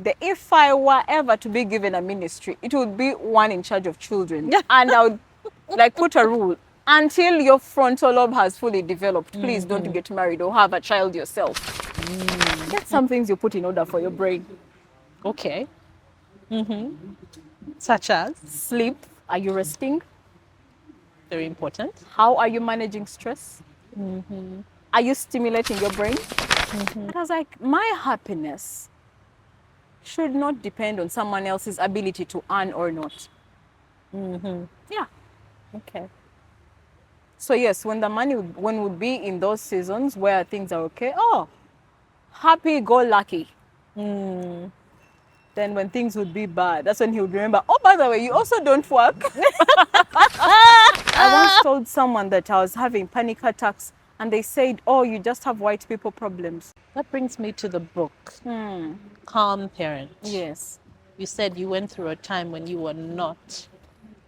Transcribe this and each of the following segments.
If I were ever to be given a ministry, it would be one in charge of children. And I would like put a rule. Until your frontal lobe has fully developed, please don't get married or have a child yourself. Get some things you put in order for your brain. Okay. Such as? Sleep. Are you resting? Very important. How are you managing stress? Are you stimulating your brain? I was like, my happiness should not depend on someone else's ability to earn or not. Yeah. Okay. So yes, when the money would be in those seasons where things are okay, happy go lucky. Then when things would be bad, that's when he would remember, oh, by the way, you also don't work. I once told someone that I was having panic attacks and they said, oh, you just have white people problems. That brings me to the book, Calm Parent. Yes. You said you went through a time when you were not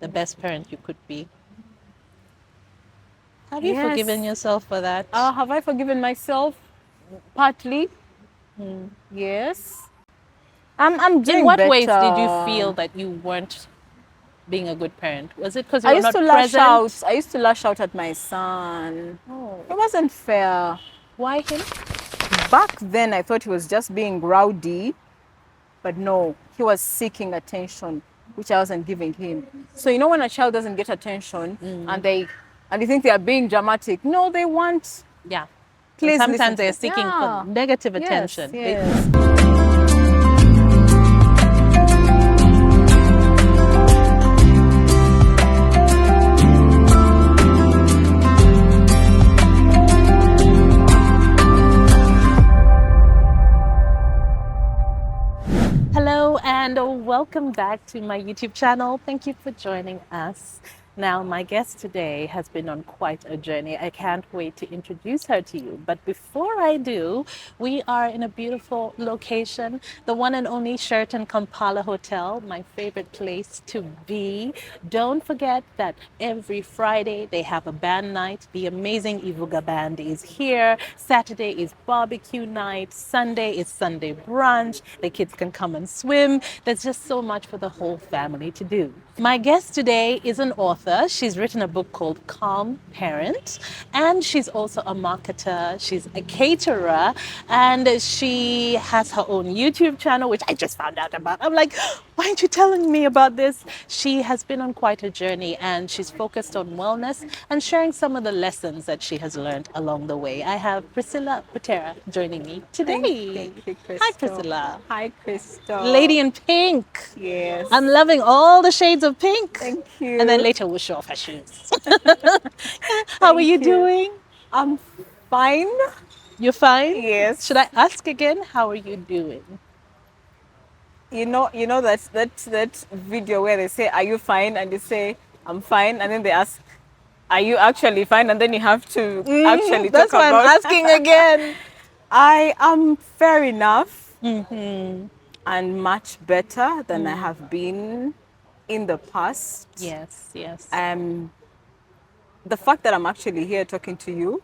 the best parent you could be. Have you Yes. forgiven yourself for that? Have I forgiven myself? Partly. Yes. I'm doing In what better. ways did you feel that you weren't being a good parent? Was it because you I were used not to lash present? out. I used to lash out at my son. Oh. It wasn't fair. Why him? Back then, I thought he was just being rowdy, but no, he was seeking attention, which I wasn't giving him. So you know when a child doesn't get attention and they think they are being dramatic. No, they want. Yeah. Please And listen sometimes to they're me. seeking Yeah. negative Yes, attention. yes. Hello and welcome back to my YouTube channel. Thank you for joining us. Now, my guest today has been on quite a journey. I can't wait to introduce her to you. But before I do, we are in a beautiful location, the one and only Sheraton Kampala Hotel, my favorite place to be. Don't forget that every Friday they have a band night. The amazing Ivuga Band is here. Saturday is barbecue night. Sunday is Sunday brunch. The kids can come and swim. There's just so much for the whole family to do. My guest today is an author. She's written a book called Calm Parent, and she's also a marketer. She's a caterer, and she has her own YouTube channel, which I just found out about. I'm like, why aren't you telling me about this? She has been on quite a journey, and she's focused on wellness and sharing some of the lessons that she has learned along the way. I have Priscilla Butera joining me today. Thank you, Crystal. Hi, Priscilla. Hi, Crystal. Lady in pink. Yes. I'm loving all the shades of pink. Thank you. And then later we'll show off her shoes. How are you doing? I'm fine. You're fine? Yes. Should I ask again? How are you doing? You know that video where they say, "Are you fine?" and you say, "I'm fine," and then they ask, "Are you actually fine?" and then you have to actually That's talk why about. I'm asking again. I am fair enough and much better than I have been in the past. Yes, yes. The fact that I'm actually here talking to you,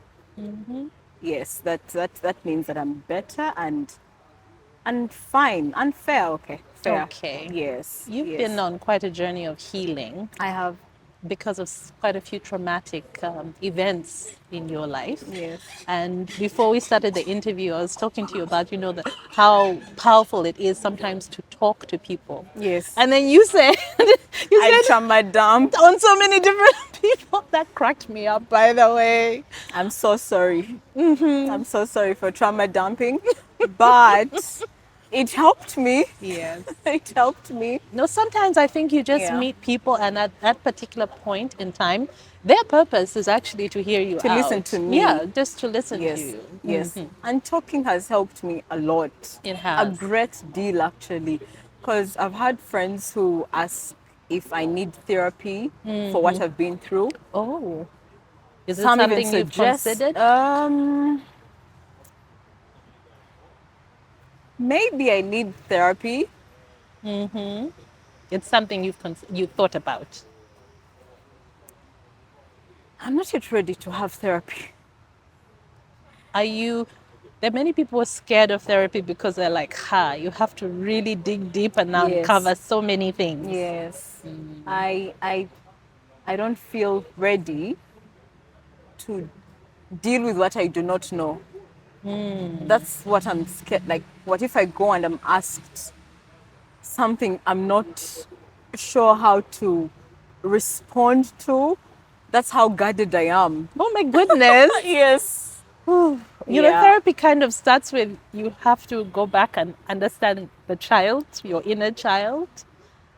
yes, that means that I'm better and fine and fair. Okay, fair. Okay. Yes. You've yes. been on quite a journey of healing I have. because of quite a few traumatic events in your life. Yes. And before we started the interview, I was talking to you about, how powerful it is sometimes to talk to people. Yes. And then you said, I trauma dumped. on so many different people. That cracked me up, by the way. I'm so sorry. I'm so sorry for trauma dumping, but it helped me. Yes. It helped me. No, sometimes I think you just Yeah. meet people, and at that particular point in time, their purpose is actually to hear you To out. listen to me. Yeah, just to listen Yes. to you. Yes. And talking has helped me a lot. It has. A great deal, actually. Because I've had friends who ask if I need therapy for what I've been through. Oh, is it Some even something you've suggest, considered? Maybe I need therapy. It's something you've thought about. I'm not yet ready to have therapy. Are you there are many people who are scared of therapy because they're like, you have to really dig deep and now Yes. uncover so many things. Yes. I don't feel ready to deal with what I do not know. That's what I'm scared. Like, what if I go and I'm asked something I'm not sure how to respond to? That's how guarded I am. Oh my goodness. Yes. Therapy kind of starts with you have to go back and understand the child, your inner child,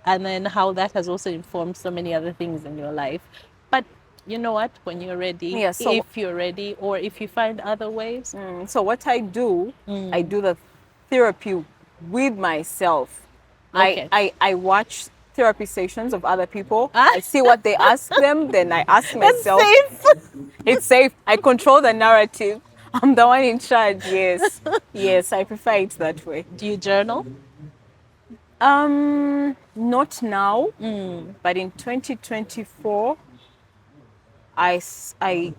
and then how that has also informed so many other things in your life. But you know what? When you're ready, Yeah, so- if you're ready, or if you find other ways, So what I do, I do the therapy with myself. Okay. I watch therapy sessions of other people. I see what they ask them, then I ask myself. safe. It's safe. I control the narrative. I'm the one in charge. Yes. Yes, I prefer it that way. Do you journal? Not now, but in 2024, I, s- I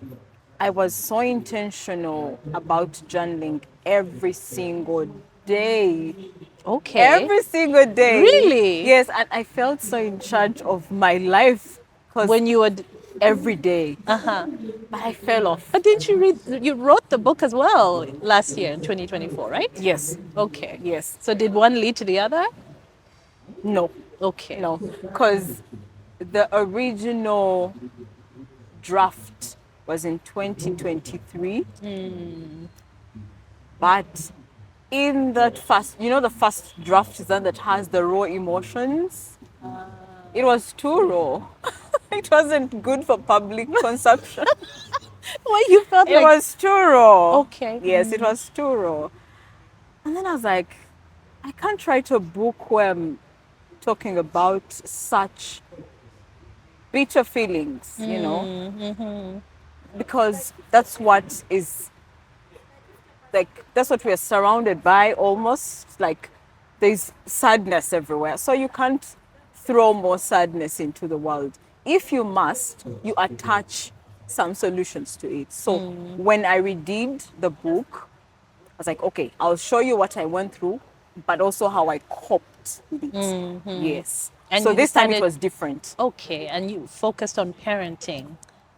was so intentional about journaling every single day. Okay. Every single day. Really? Yes, and I felt so in charge of my life because When you were, every day. uh-huh. But I fell off. But didn't you read? You wrote the book as well last year in 2024, right? Yes. Okay. Yes. So did one lead to the other? No. Okay. No. Because the original draft was in 2023. But in that first, the first draft is one that has the raw emotions. It was too raw. It wasn't good for public consumption. Well, you felt It like was too raw. Okay. Yes, it was too raw. And then I was like, I can't write a book where I'm talking about such bitter feelings, because that's what is that's what we're surrounded by almost. Like, there's sadness everywhere. So you can't throw more sadness into the world. If you must, you attach some solutions to it. So when I redid the book, I was like, okay, I'll show you what I went through, but also how I coped with it. Yes. And so you this time it decided- was different. Okay, and you focused on parenting.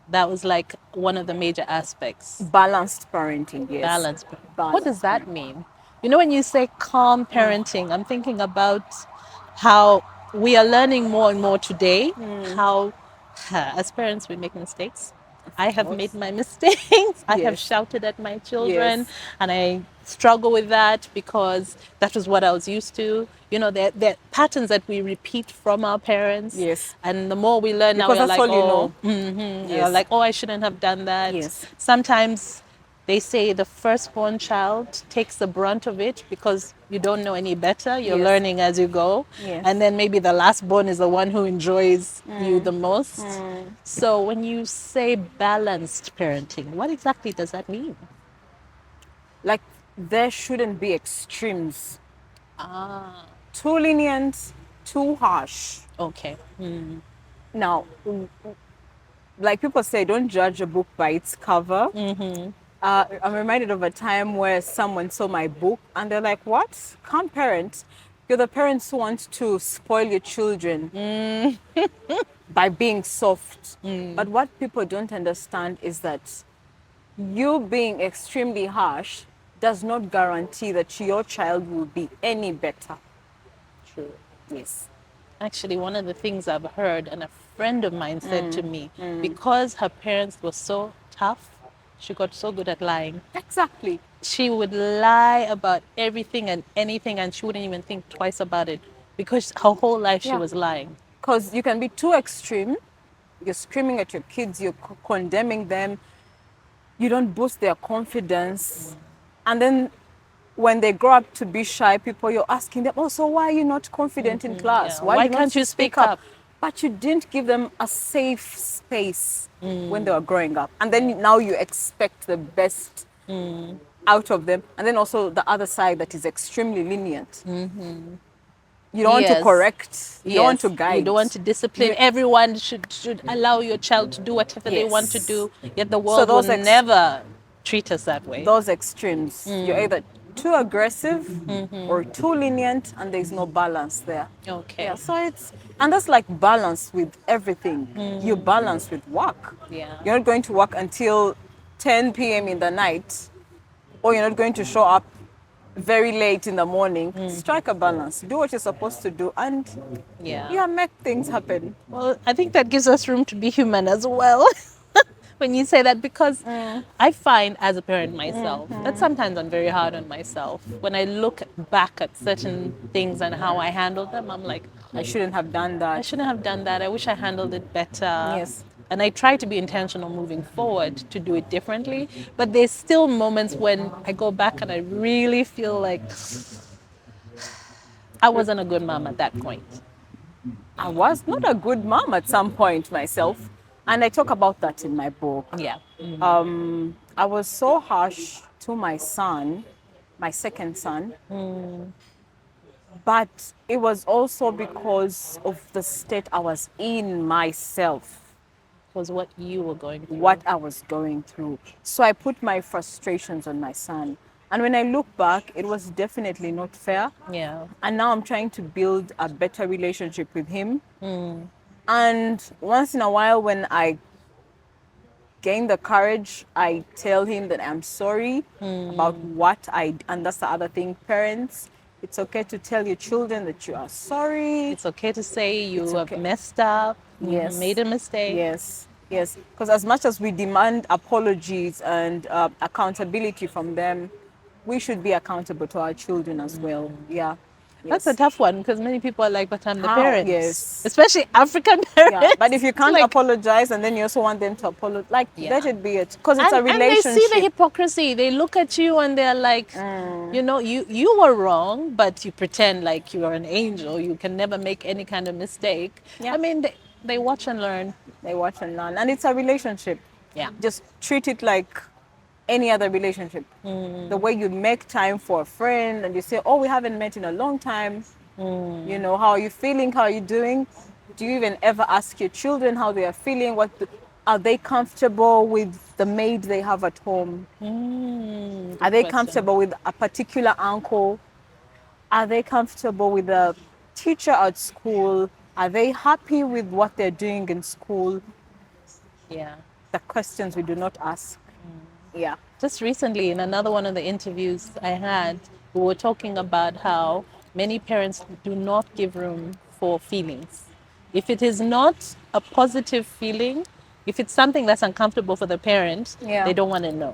That was like one of the major aspects. Balanced parenting, yes. Balance. What Balance. does that mean? When you say calm parenting, I'm thinking about how we are learning more and more today, how as parents we make mistakes. I have made my mistakes. I have Yes. shouted at my children, Yes. and I struggle with that because that was what I was used to. There are patterns that we repeat from our parents. Yes. And the more we learn now, Because we're that's like, all you know. Yes. Like, I shouldn't have done that. Yes. Sometimes they say the firstborn child takes the brunt of it because you don't know any better. You're Yes. learning as you go. Yes. And then maybe the lastborn is the one who enjoys you the most. So when you say balanced parenting, what exactly does that mean? Like, there shouldn't be extremes. Too lenient, too harsh. Okay. Now, like people say, don't judge a book by its cover. I'm reminded of a time where someone saw my book and they're like, what? Can't parent? You're the parents who want to spoil your children by being soft. But what people don't understand is that you being extremely harsh does not guarantee that your child will be any better. True. Yes. Actually, one of the things I've heard, and a friend of mine said to me, because her parents were so tough, she got so good at lying. Exactly. She would lie about everything and anything, and she wouldn't even think twice about it because her whole life she Yeah. was lying. Because you can be too extreme. You're screaming at your kids, you're condemning them, you don't boost their confidence. And then when they grow up to be shy people, you're asking them, oh, so why are you not confident in class? Yeah. Why Why do not can't you speak up? But you didn't give them a safe space when they were growing up. And then now you expect the best out of them. And then also the other side that is extremely lenient. You don't want to Yes. correct. You don't want to Yes. guide. You don't want to discipline. Everyone should allow your child to do whatever they want to Yes. do. Yet the world will those ex- never treat us that way. those extremes. You're either too aggressive or too lenient, and there's no balance there. Okay. Yeah, so and that's like balance with everything. You balance with work. Yeah. You're not going to work until 10 p.m. in the night, or you're not going to show up very late in the morning. Strike a balance. Do what you're supposed to do, and Yeah. make things happen. Well, I think that gives us room to be human as well. When you say that, because I find as a parent myself that sometimes I'm very hard on myself. When I look back at certain things and how I handled them, I'm like, I shouldn't have done I that. shouldn't have done that. I wish I handled it better. Yes. And I try to be intentional moving forward to do it differently. But there's still moments when I go back and I really feel like I wasn't a good mom at that point. I was not a good mom at some point myself, and I talk about that in my book. Yeah. I was so harsh to my son, my second son, but it was also because of the state I was in myself, Was what you were going through. what I was going through. So I put my frustrations on my son. And when I look back, it was definitely not fair. Yeah. And now I'm trying to build a better relationship with him. And once in a while, when I gain the courage, I tell him that I'm sorry about what and that's the other thing, parents, it's okay to tell your children that you are sorry. It's okay to say you It's have okay. messed up, Yes. you made a mistake. Yes, yes. Because as much as we demand apologies and accountability from them, we should be accountable to our children as well. Yeah. That's a Yes. tough one because many people are like, but I'm the How? parents. Yes. Especially African parents. Yeah, but if you can't Like- apologize and then you also want them to apologize, like Yeah. let it be it, because it's a and they relationship. see the hypocrisy. They look at you and they're like, you know, you were wrong, but you pretend like you are an angel. You can never make any kind of mistake. Yeah. I mean, they watch and learn. They watch and learn, and it's a relationship. Yeah. Just treat it like any other relationship. The way you make time for a friend and you say, oh, we haven't met in a long time. You know, how are you feeling? How are you doing? Do you even ever ask your children how they are feeling? Are they comfortable with the maid they have at home? Are they comfortable with a particular uncle? Are they comfortable with a teacher at school? Are they happy with what they're doing in school? Yeah. The questions we do not ask. Yeah. Just recently, in another one of the interviews I had, we were talking about how many parents do not give room for feelings. If it is not a positive feeling, if it's something that's uncomfortable for the parent, Yeah. they don't want to know.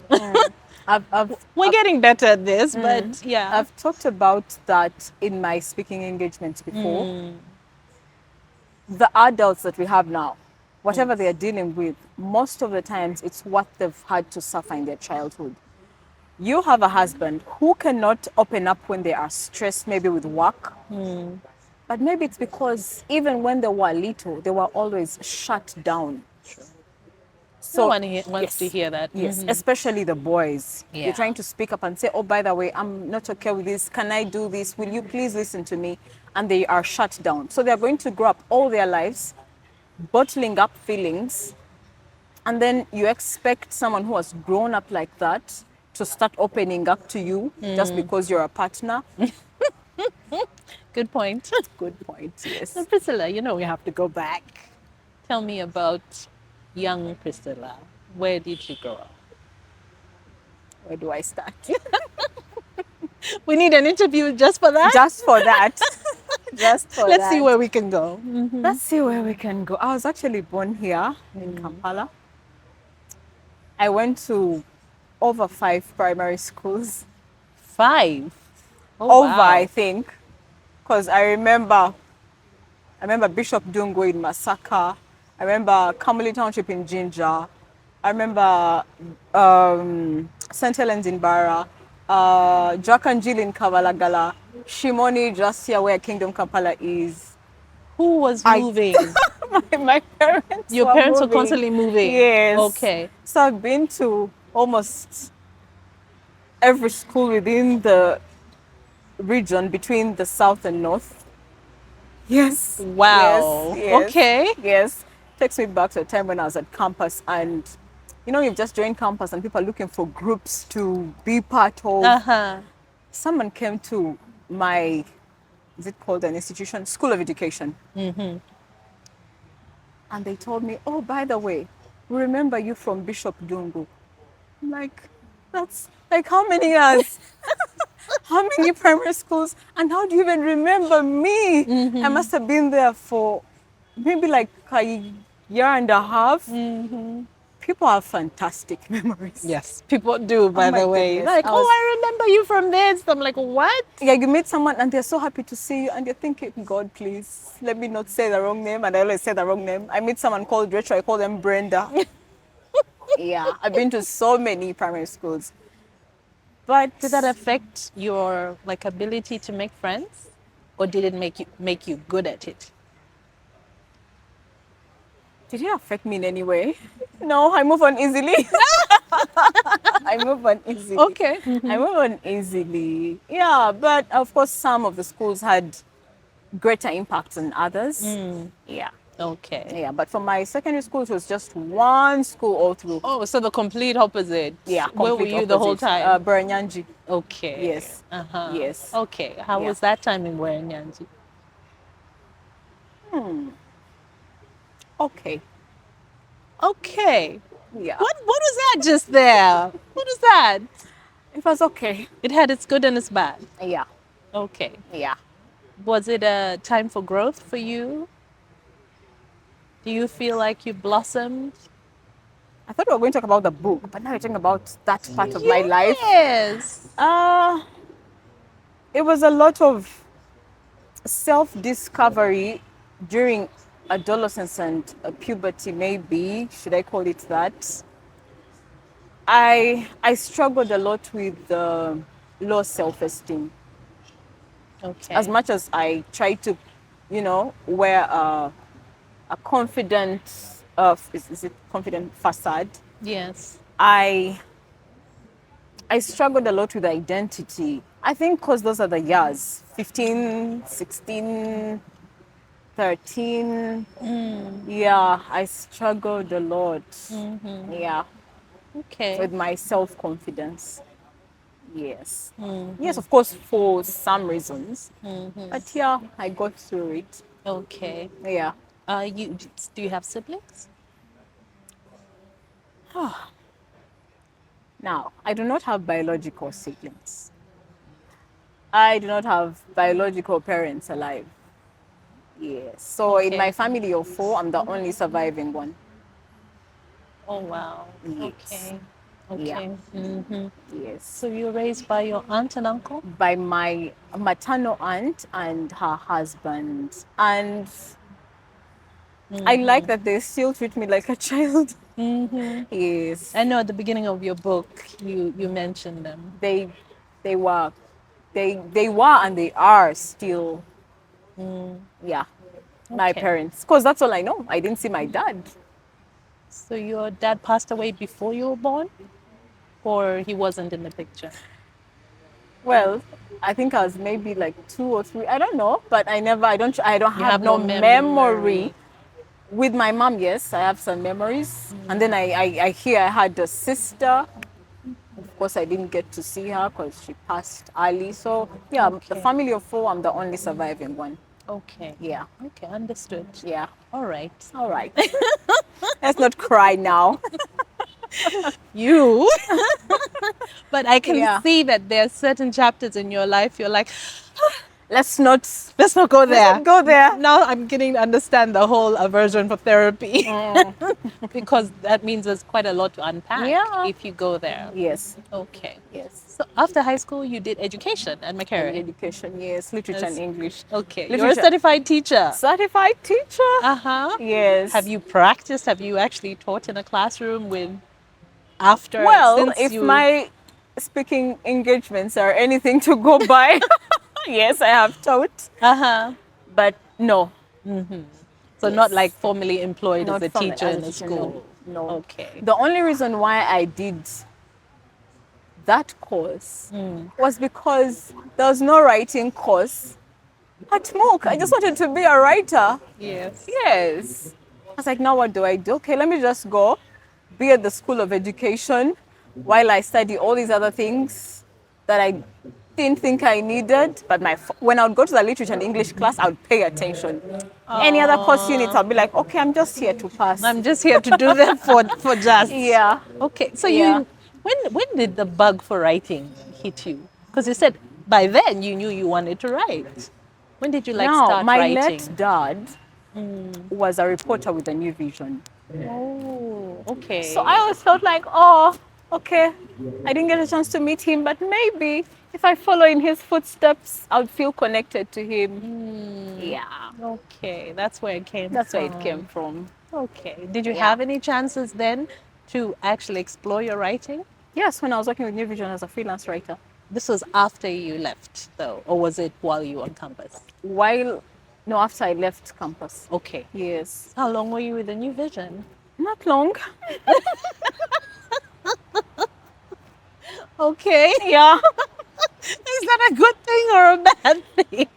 I've We're getting better at this, but yeah. I've talked about that in my speaking engagements before. The adults that we have now, whatever they are dealing with, most of the times it's what they've had to suffer in their childhood. You have a husband who cannot open up when they are stressed, maybe with work. But maybe it's because even when they were little, they were always shut down. No one wants to hear that. Yes, especially the boys. Yeah. You're trying to speak up and say, oh, by the way, I'm not okay with this. Can I do this? Will you please listen to me? And they are shut down. So they're going to grow up all their lives bottling up feelings. And then you expect someone who has grown up like that to start opening up to you just because you're a partner. Good point. Good point, yes. So Priscilla, you know we have to go back. Tell me about young Priscilla. Where did you grow up? Where do I start? We need an interview just for that. Just for that. Just for Let's that. see where we can go. Let's see where we can go. I was actually born here in Kampala. I went to over 5 primary schools. 5. Oh, Over, wow. I think. Because I remember Bishop Dungo in Masaka. I remember Kamuli Township in Jinja. I remember St. Helens in Bara. Jakanjil in Kavalagala. Shimoni just here where Kingdom Kampala is. Who was moving? My parents Your were parents were moving. constantly moving? Yes. Okay. So I've been to almost every school within the region between the south and north. Yes. Wow. Yes, yes, Okay. Yes. Takes me back to a time when I was at campus and you've just joined campus and people are looking for groups to be part of. Uh-huh. Someone came to my, is it called an institution? School of Education. Mm-hmm. And they told me, oh, by the way, we remember you from Bishop Dungu. I'm like, that's like how many years? How many primary schools? And how do you even remember me? I must have been there for maybe like a year and a half. People have fantastic memories. Yes, people do, by my the way. goodness. Like, I remember you from this. I'm like, what? Yeah, you meet someone and they're so happy to see you and you're thinking, God, please, let me not say the wrong name. And I always say the wrong name. I meet someone called Rachel, I call them Brenda. Yeah, I've been to so many primary schools. But Did that affect your like ability to make friends? Or did it make you good at it? did it affect me in any way? No, I move on easily. I move on easily. Okay. I move on easily. Yeah, but of course, some of the schools had greater impact than others. Yeah. Okay. Yeah, but for my secondary school, it was just one school all through. Oh, so the complete opposite. Yeah, Where were complete you the whole opposite. time? Berenyanji. Okay. Yes. Uh-huh. Yes. Okay. How Yeah. was that time in Nyanji? Okay. Okay. Yeah. What was that just there? What was that? It was okay. It had its good and its bad. Yeah. Okay. Yeah. Was it a time for growth for you? Do you feel like you blossomed? I thought we were going to talk about the book, but now we're talking about that part of my life. Yes. It was a lot of self-discovery during adolescence and puberty, maybe, should I call it that? I struggled a lot with low self-esteem. Okay. As much as I tried to, wear a confident, is it confident facade? Yes. I struggled a lot with identity. I think because those are the years, 15, 16, 13. Yeah, I struggled a lot. Yeah, Okay. with my self-confidence. Yes. Yes, of course, for some reasons. But yeah, I got through it. Okay. Yeah. Do you have siblings? Now, I do not have biological siblings. I do not have biological parents alive. Yes. So in Okay. my family of 4, I'm the only surviving one. Oh wow. Yes. Okay. Yeah. Okay. Mm-hmm. Yes. So you were raised by your aunt and uncle? By my maternal aunt and her husband. And I like that they still treat me like a child. Yes. I know at the beginning of your book you mentioned them. They were and they are still yeah, my Okay. parents. Because that's all I know. I didn't see my dad. So your dad passed away before you were born? Or he wasn't in the picture? Well, I think I was maybe like 2 or 3. I don't know, but I don't You have no memory. memory. With my mom, yes, I have some memories. And then I hear I had a sister. Of course, I didn't get to see her because she passed early. So, yeah, the Okay. family of 4, I'm the only surviving one. Okay. Yeah, Okay, understood. yeah. All right. All right. Let's not cry now. You. But I can Yeah. see that there are certain chapters in your life you're like, Let's not let's not go there. go there. Now I'm getting to understand the whole aversion for therapy. Because that means there's quite a lot to unpack Yeah. if you go there. Yes, Okay. yes. So after high school, you did education at McCarran. Education, yes. Literature and Yes. English. Okay. You're a Literature. certified teacher. Certified teacher. Uh-huh. Yes. Have you practiced? Have you actually taught in a classroom with after? Well, since if you, my speaking engagements are anything to go by, yes, I have taught. Uh-huh. But no, So not like formally employed not as a from- teacher as in a a teacher, school. No. Okay. The only reason why I did that course was because there was no writing course at MOOC. I just wanted to be a writer. Yes. Yes. I was like, now what do I do? Okay, let me just go be at the School of Education while I study all these other things that I didn't think I needed. But when I would go to the literature and English class, I would pay attention. Any other course units, I'll be like, okay, I'm just here to pass. I'm just here to do them for just. Yeah. Okay. So Yeah. you when did the bug for writing hit you? Because you said by then you knew you wanted to write. When did you like Now, start my writing? late dad was a reporter with the New Vision. Oh, okay. So I always felt like, oh, okay, I didn't get a chance to meet him, but maybe if I follow in his footsteps, I'll feel connected to him. Yeah, Okay, that's where it came that's from. where it came from. Okay. Did you Yeah. have any chances then to actually explore your writing? Yes, when I was working with New Vision as a freelance writer. This was after you left, though, or was it while you were on campus? No, after I left campus. Okay. Yes. How long were you with the New Vision? Not long. Okay. Yeah. Is that a good thing or a bad thing?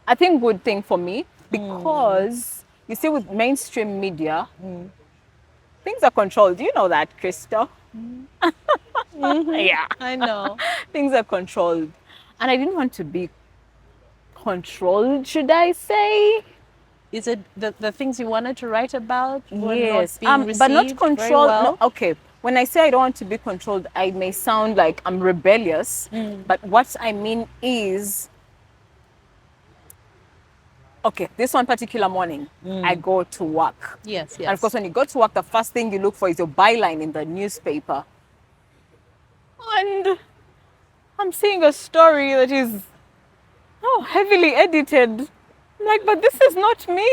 I think good thing for me because you see with mainstream media, things are controlled. You know that, Krista. Yeah. I know. Things are controlled. And I didn't want to be controlled, should I say? Is it the things you wanted to write about were Yes. not being received But not very controlled. well? No, okay. When I say I don't want to be controlled, I may sound like I'm rebellious. But what I mean is, okay, this one particular morning, I go to work. Yes, yes. And of course, when you go to work, the first thing you look for is your byline in the newspaper. And I'm seeing a story that is heavily edited. I'm like, but this is not me.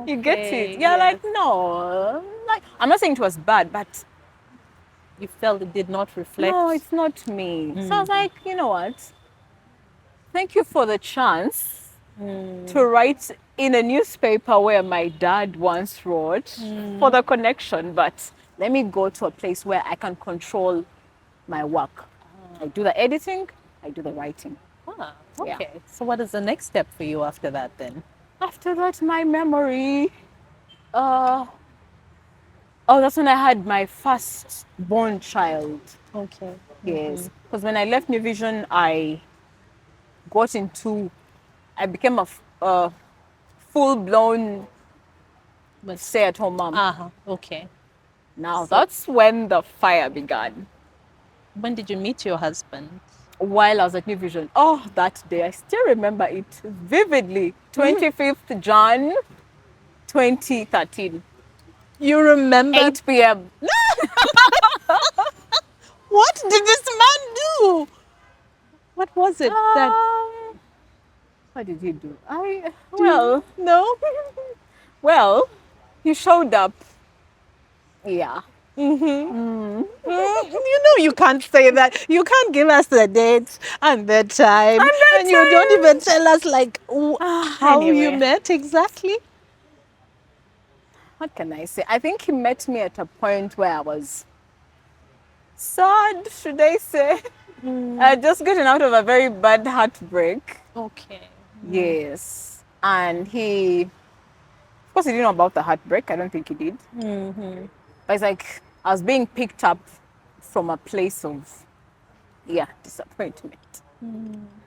You get Okay, it? Yeah, yes. like, no. Like, I'm not saying it was bad, but You felt it did not reflect. no, it's not me. So I was like, you know what? Thank you for the chance to write in a newspaper where my dad once wrote for the connection, but let me go to a place where I can control my work. I do the editing, I do the writing. Ah, Yeah. okay. So what is the next step for you after that then? After that, my memory, that's when I had my first born child. Okay. Yes, because when I left New Vision, I became a full-blown stay-at-home mom. Okay. Now that's when the fire began. When did you meet your husband? While I was at New Vision, oh, that day I still remember it vividly. 25th Jan, 2013, You remember? 8 p.m. What did this man do? What was it that? What did he do? No. Well, he showed up. Yeah. You know you can't say that. You can't give us the date and the time, and you don't even tell us like how you Anyway. met exactly. What can I say? I think he met me at a point where I was sad, should I say? Just getting out of a very bad heartbreak. Okay. Yes. And of course, he didn't know about the heartbreak. I don't think he did. But it's like I was being picked up from a place of, disappointment.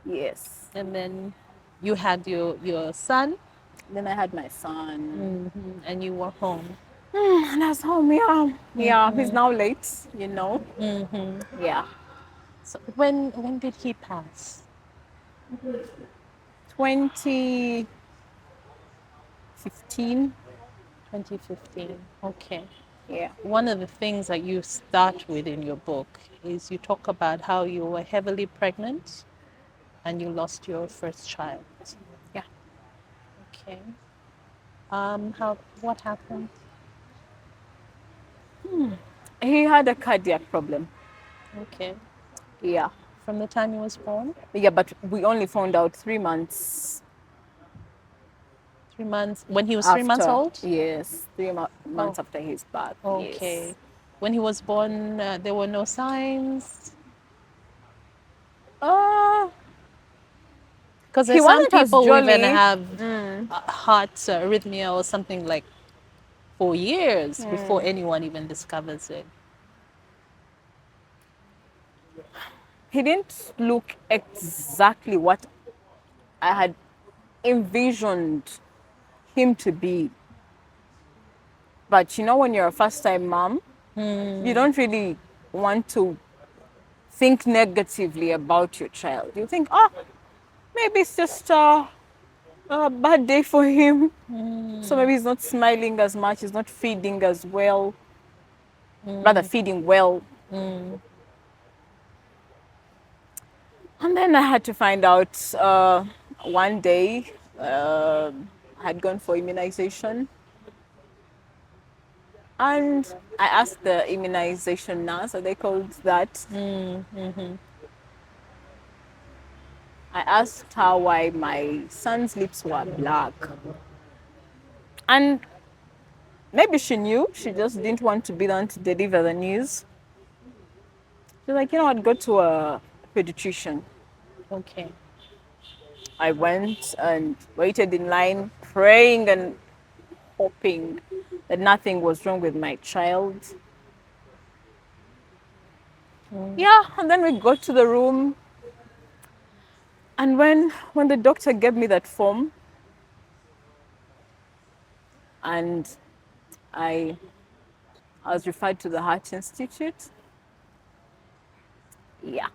Yes. And then you had your son, Then I had my son. and you were home. And I was home, yeah. Yeah, he's now late, you know. Yeah. So when did he pass? 2015. 2015. Okay. Yeah. One of the things that you start with in your book is you talk about how you were heavily pregnant and you lost your first child. Yeah. Okay. What happened? He had a cardiac problem. Okay. Yeah. From the time he was born? Yeah, but we only found out 3 months 3 months. When he was 3 months after. old? Yes, 3 months after his birth. Okay. Yes. When he was born, there were no signs? Because He some wasn't as people even jolly. have heart arrhythmia or something like for years before anyone even discovers it. He didn't look exactly what I had envisioned him to be. But you know, when you're a first time mom, you don't really want to think negatively about your child. You think, oh, maybe it's just a bad day for him. So maybe he's not smiling as much, he's not feeding as well, rather feeding well. And then I had to find out one day I had gone for immunization. And I asked the immunization nurse, are they called that? I asked her why my son's lips were black. And maybe she knew, she just didn't want to be the one to deliver the news. She's like, you know what, go to a pediatrician. Okay. I went and waited in line, praying and hoping that nothing was wrong with my child. Yeah, and then we got to the room. And when the doctor gave me that form, and I was referred to the Heart Institute. Yeah.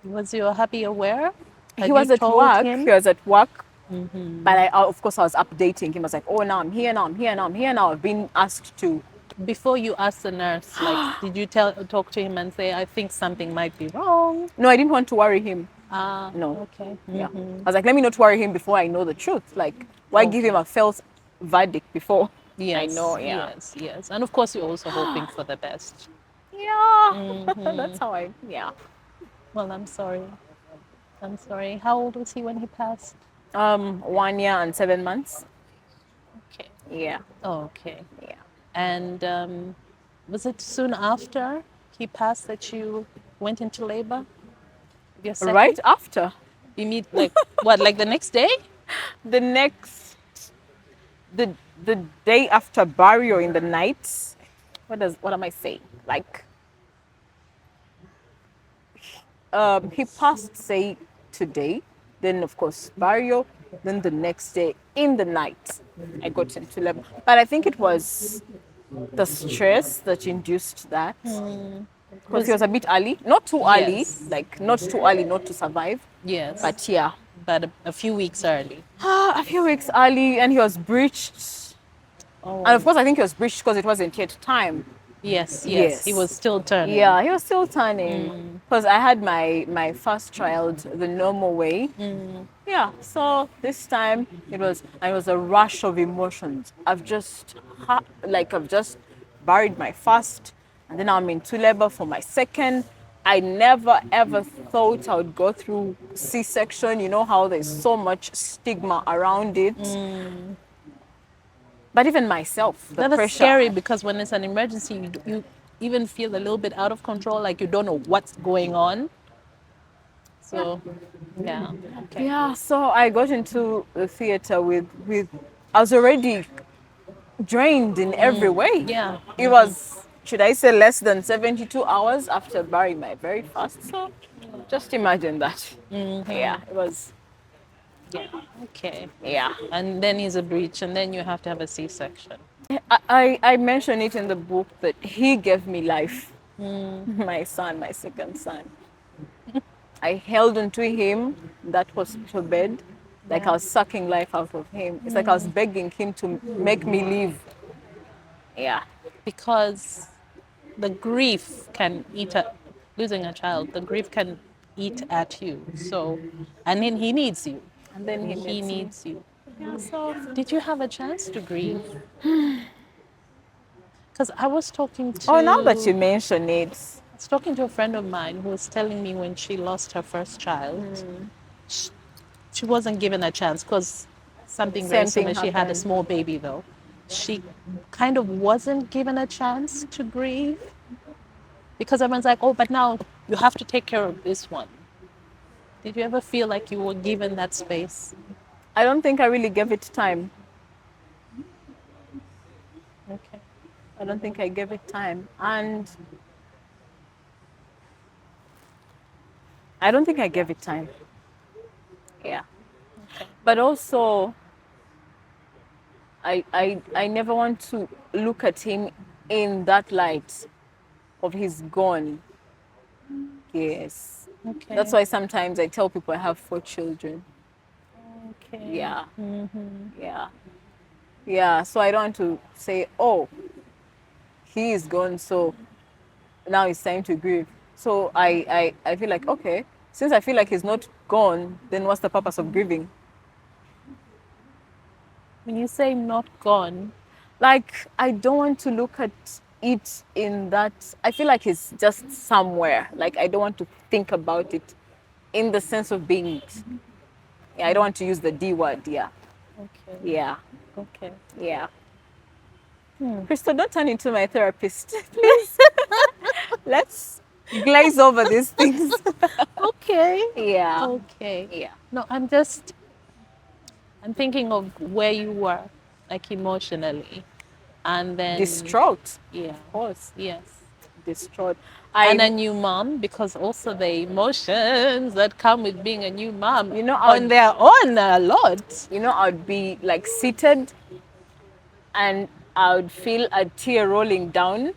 Was your hubby aware? He Had was you at told work. him? He was at work. But of course, I was updating him. I was like, oh, now I'm here, now I'm here, now I'm here, now I've been asked to. Before you asked the nurse, like, did you talk to him and say, I think something might be wrong? No, I didn't want to worry him. Ah, No. okay. Yeah. I was like, let me not worry him before I know the truth. Like, why give him a false verdict before I Yes, know? Yeah. yes. And of course, you're also hoping for the best. Yeah. That's how yeah. Well, I'm sorry. I'm sorry. How old was he when he passed? 1 year and 7 months. Okay. Yeah. Okay. Yeah. And was it soon after he passed that you went into labor? Your second? Right after. You meet like what? Like the next day? The next, the day after burial in the night. What am I saying? Like, he passed, say, today. Then of course burial. Then the next day in the night, I got into labor. But I think it was the stress that induced that. Because he was a bit early, not too early, Yes. like not too early not to survive. Yes. But yeah, But a few weeks early. a few weeks early, and he was breached. Oh. And of course, I think he was breached because it wasn't yet time. Yes. Yes. He was still turning. Yeah, he was still turning. Because I had my first child the normal way. Yeah, so this time it was a rush of emotions. I've just buried my first, and then I'm into labor for my second. I never ever thought I would go through C-section. You know how there's so much stigma around it. But even myself, the That is pressure. scary because when it's an emergency, you even feel a little bit out of control, like you don't know what's going on. So, yeah. Okay. Yeah, so I got into the theater with I was already drained in every way. Yeah. It was, should I say, less than 72 hours after burying my very first. So just imagine that. Yeah, it was, Yeah. Okay. yeah. And then is a breach, and then you have to have a C-section. I mentioned it in the book that he gave me life. My son, my second son. I held onto him in that hospital bed, like I was sucking life out of him. It's like I was begging him to make me live. Yeah. Because the grief can eat at losing a child. The grief can eat at you. So, and then he needs you. And then He needs you. Yeah, so Did you have a chance to grieve? Because I was talking to. oh, now that you mention it, I was talking to a friend of mine who was telling me when she lost her first child, she wasn't given a chance because something very Same thing similar. She had a happened. small baby though. She kind of wasn't given a chance to grieve because everyone's like, oh, but now you have to take care of this one. Did you ever feel like you were given that space? I don't think I really gave it time. I don't think I gave it time. And I don't think I gave it time. Yeah. Okay. But also, I never want to look at him in that light of he's gone. Yes. Okay. That's why sometimes I tell people I have 4 children. Okay. Yeah. Mm-hmm. Yeah. Yeah. So I don't want to say, oh, he is gone, so now it's time to grieve. So I feel like, okay, since I feel like he's not gone, then what's the purpose of grieving? When you say not gone, Like, I don't want to look at it in that, I feel like it's just somewhere. Like, I don't want to think about it in the sense of being, yeah, I don't want to use the D word. Yeah. okay. Yeah. Okay. Yeah. Hmm. Crystal, don't turn into my therapist, please. Let's glaze over these things. Okay. Yeah. Okay. Yeah. No, I'm thinking of where you were, like emotionally. And then, Distraught. yeah, Of course. yes. Distraught. And a new mom, because also the emotions that come with being a new mom You know, on their own are a lot. I'd be like seated and I would feel a tear rolling down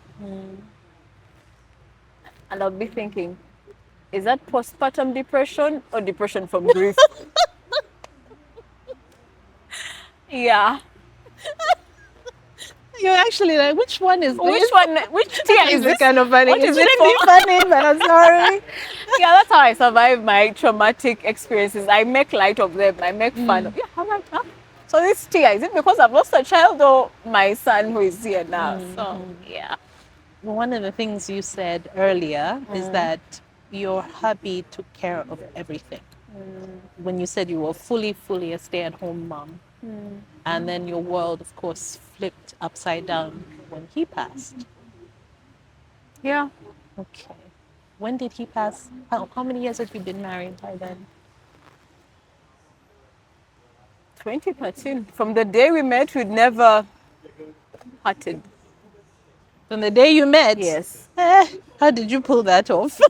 and I'll be thinking, is that postpartum depression or depression from grief? Yeah. You're actually like, which one is Which this? one? Which tear is this? Kind of funny. What It is it shouldn't be for? funny, but I'm sorry. Yeah, that's how I survive my traumatic experiences. I make light of them. I make fun of. Yeah, I'm like, huh? So this tear, is it because I've lost a child or my son who is here now? So yeah. One of the things you said earlier is that your hubby took care of everything. When you said you were fully a stay-at-home mom. And then your world, of course, flipped upside down when he passed. Yeah. Okay. When did he pass? How many years had you been married by then? 2013. From the day we met, we'd never parted. From the day you met? Yes. How did you pull that off?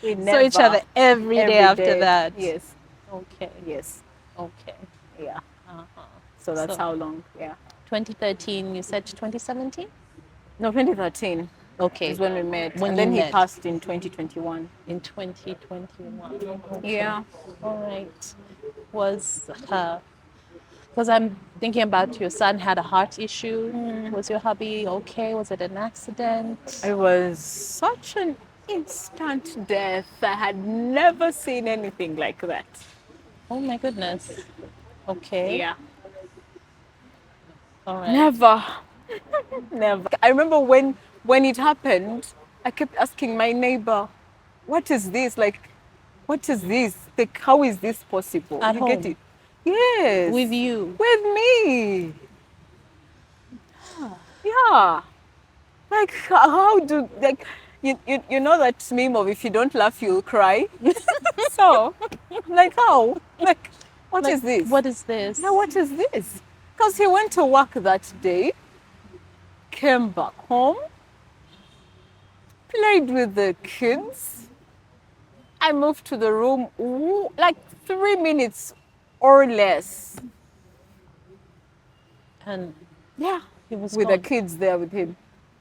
We Saw never. each other every day after day. that. Yes. Okay. Yes. Okay. Yeah. Uh-huh. So that's So- how long. Yeah. 2013, you said 2017? No, 2013 Okay. is when we met. When and you then he met. passed in 2021. In 2021. Okay. Yeah. All right. Because I'm thinking about your son had a heart issue. Was your hubby okay? Was it an accident? It was such an instant death. I had never seen anything like that. Oh my goodness. Okay. Yeah. All right. Never. Never. I remember when it happened, I kept asking my neighbor, what is this? Like, what is this? Like, how is this possible? At You get home? it? Yes. With you? With me. Yeah. Like, how do, like, you know that meme of if you don't laugh, you'll cry? So, like, how? Like, what is this? What is this? Now, what is this? Because he went to work that day, came back home, played with the kids. I moved to the room like 3 minutes or less. And Yeah. he was With gone. the kids there with him.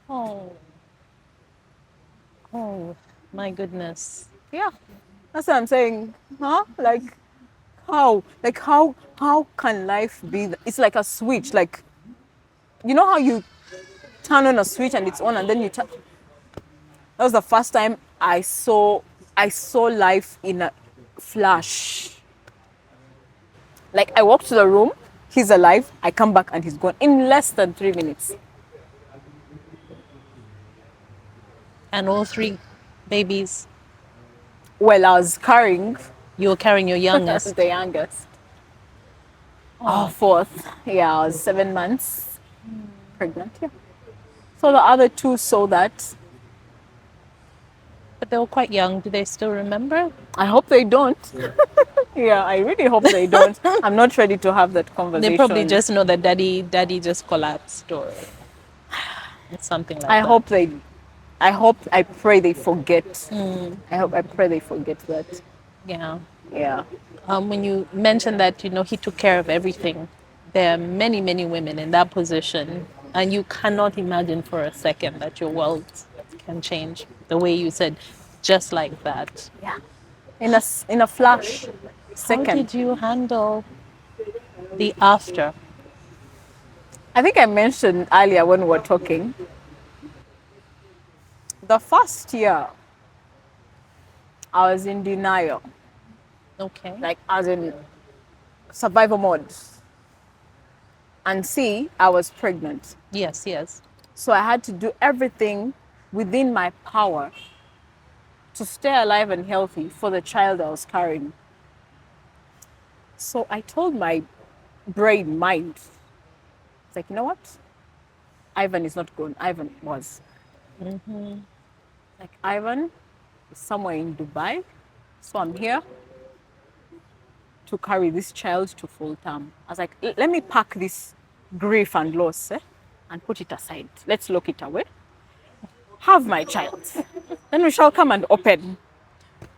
Oh. Oh, my goodness. Yeah. That's what I'm saying. Huh? Like, how? Like, how can life be? It's like a switch. Like, you know how you turn on a switch and it's on and then you turn. That was the first time I saw life in a flash. Like, I walked to the room, he's alive, I come back and he's gone in less than 3 minutes. And all three babies, Well, I was carrying you were carrying your youngest. the youngest. Oh, fourth. Yeah, I was 7 months pregnant. Yeah. So the other two saw that. But they were quite young. Do they still remember? I hope they don't. Yeah, I really hope they don't. I'm not ready to have that conversation. They probably just know that daddy just collapsed or It's something like I that. hope they, I pray they forget. I pray they forget that. Yeah. Yeah. When you mentioned that, he took care of everything, there are many, many women in that position, and you cannot imagine for a second that your world can change the way you said, just like that. Yeah. In a flash How second. did you handle the after? I think I mentioned earlier when we were talking, the first year I was in denial, Okay. like as in survival mode. And see, I was pregnant. Yes, yes. So I had to do everything within my power to stay alive and healthy for the child I was carrying. So I told my mind, it's like, you know what? Ivan is not gone. Ivan was. Like, Ivan is somewhere in Dubai. So I'm here to carry this child to full term. I was like, let me pack this grief and loss and put it aside. Let's lock it away. Have my child. Then we shall come and open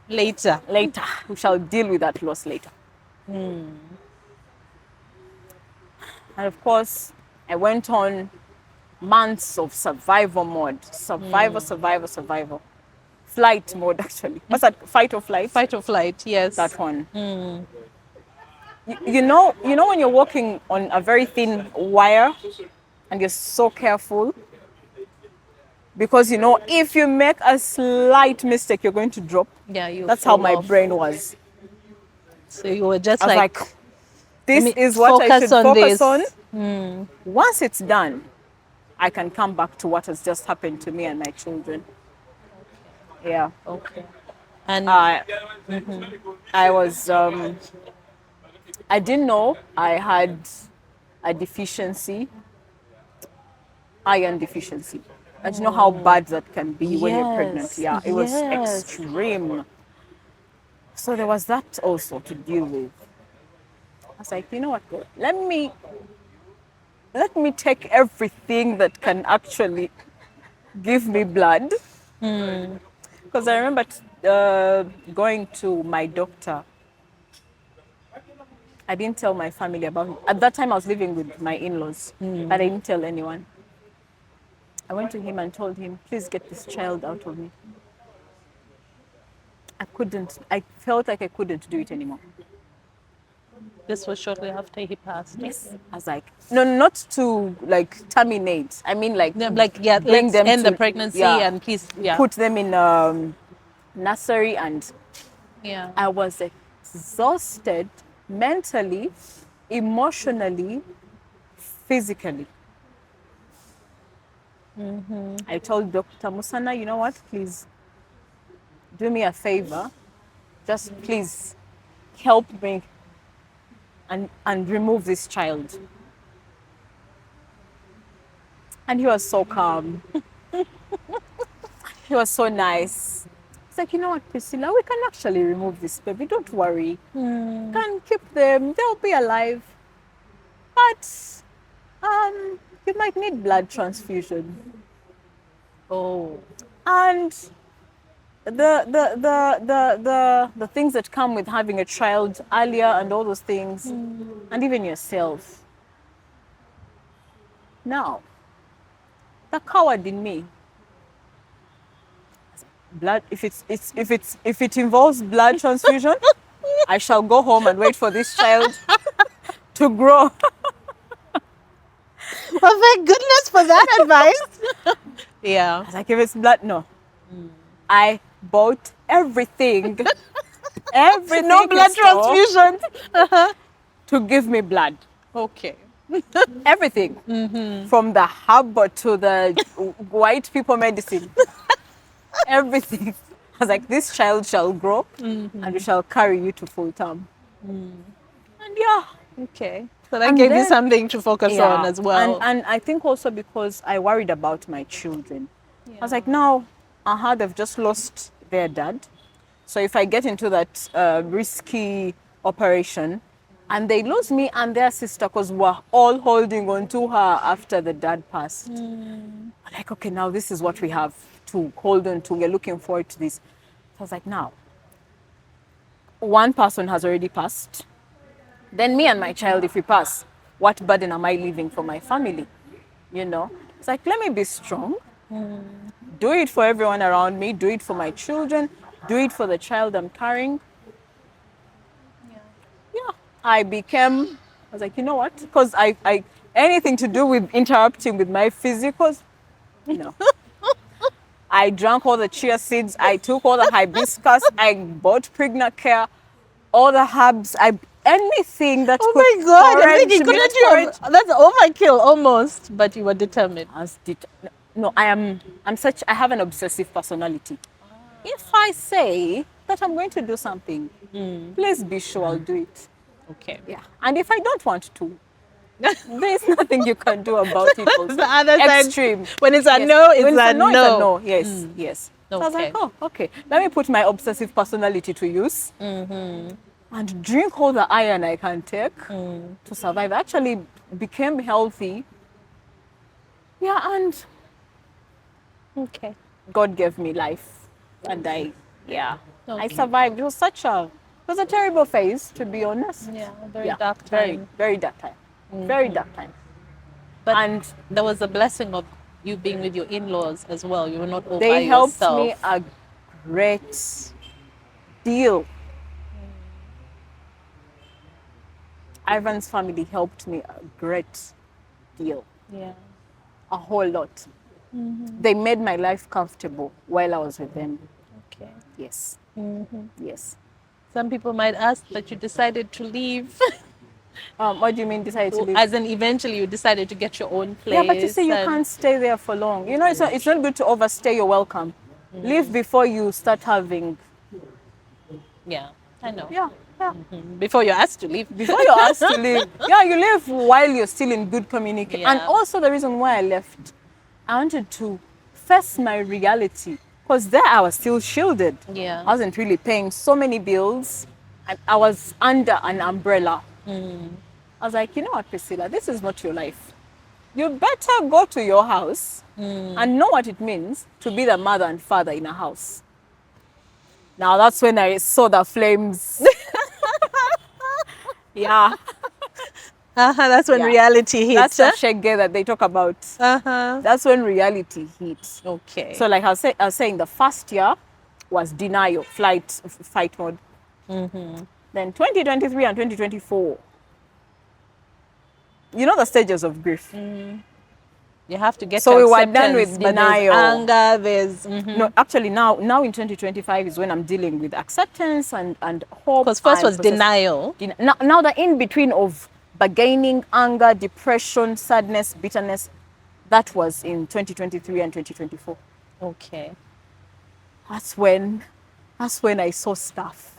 Later. later. We shall deal with that loss later. And of course, I went on months of survival mode. Survival. Flight mode, actually. What's that? Fight or flight? Fight or flight, yes. That one. You know when you're walking on a very thin wire and you're so careful because if you make a slight mistake, you're going to drop. Yeah, you That's how fall my off. brain was. So you were just I was like, this me- is what I should focus on focus this. on. Once it's done, I can come back to what has just happened to me and my children. Yeah. Okay. And I was, I didn't know I had a deficiency, iron deficiency. I didn't know how bad that can be when you're pregnant. yes, Yeah, it was yes. extreme. So there was that also to deal with. I was like, you know what, God, let me take everything that can actually give me blood. Because I remember going to my doctor. I didn't tell my family about it. At that time, I was living with my in-laws, but I didn't tell anyone. I went to him and told him, please get this child out of me. I felt like I couldn't do it anymore. this was shortly after he passed. Yes. I was like, no, not to like terminate. I mean, like, Yeah, bring let's them end to, the pregnancy yeah, and please, yeah. put them in nursery, and Yeah. I was exhausted mentally, emotionally, physically. I told Dr. Musana, you know what, please do me a favor. Just please help me and remove this child. And he was so calm. He was so nice. He's like, you know what, Priscilla, we can actually remove this baby. Don't worry. Can keep them. They'll be alive. But you might need blood transfusion. Oh. And the things that come with having a child earlier and all those things, and even yourself. Now, the coward in me, blood. If it involves blood transfusion, I shall go home and wait for this child to grow. Well, thank goodness for that advice. Yeah. I was like, if it's blood, no. I bought everything, everything. No blood in store transfusions. to give me blood. Okay. Everything, from the herb to the white people medicine. Everything. I was like, this child shall grow, and we shall carry you to full term. And yeah. Okay. So that And gave you then- something to focus Yeah. on as well. And I think also because I worried about my children. I was like, now, they've just lost their dad. So if I get into that risky operation, And they lost me and their sister because we're all holding on to her after the dad passed. Like, okay, now this is what we have to hold on to. We're looking forward to this. So I was like, now, one person has already passed. Then me and my child, if we pass, what burden am I leaving for my family? You know? It's like, let me be strong. Do it for everyone around me. Do it for my children. Do it for the child I'm carrying. Yeah. I was like, you know what? Because I anything to do with interrupting with my physicals, no. I drank all the chia seeds. I took all the hibiscus. I bought pregnant care, all the herbs. Anything that Oh could my God! I'm encourage thinking, me, couldn't you have? That's overkill almost, but you were determined. No, I have an obsessive personality. If I say that I'm going to do something, please be sure I'll do it. Okay. Yeah. And if I don't want to, there's nothing you can do about it also. The other side, extreme. when it's a Yes. no, it's When a no, no. it's a no. Yes, yes. So I was Okay. like, oh, okay. Let me put my obsessive personality to use and drink all the iron I can take to survive. I actually became healthy. Yeah, and Okay. God gave me life. And I Okay. survived. It was a terrible phase, to be honest. Yeah, very dark Very, time. very dark time. Very dark time. But And there was a blessing of you being with your in-laws as well. You were not all by they helped yourself. me a great deal. Ivan's family helped me a great deal. Yeah. A whole lot. They made my life comfortable while I was with them. Okay. Yes. Yes. Some people might ask that you decided to leave, What do you mean decided to leave? as in eventually you decided to get your own place. Yeah, but you see, you and- can't stay there for long. You know, it's not good to overstay your welcome. Leave before you start having. Yeah, I know. Yeah, yeah. Before you're asked to leave. Before you're asked to leave. Yeah, you leave while you're still in good communication. And Yeah. also the reason why I left, I wanted to face my reality. Because there I was still shielded. Yeah. I wasn't really paying so many bills. I was under an umbrella. I was like, you know what, Priscilla, this is not your life. You better go to your house and know what it means to be the mother and father in a house. Now that's when I saw the flames. Yeah. That's when Yeah. reality hits. That's the shege that they talk about. That's when reality hits. Okay. So like I was saying, the first year was denial, fight mode. Then 2023 and 2024. You know the stages of grief. you have to get So to we were acceptance, done with then denial. There's anger, there's... No, actually now in 2025 is when I'm dealing with acceptance and hope. Because first and was denial. Now the in between of bargaining, anger, depression, sadness, bitterness, that was in 2023 and 2024. Okay. That's when I saw stuff.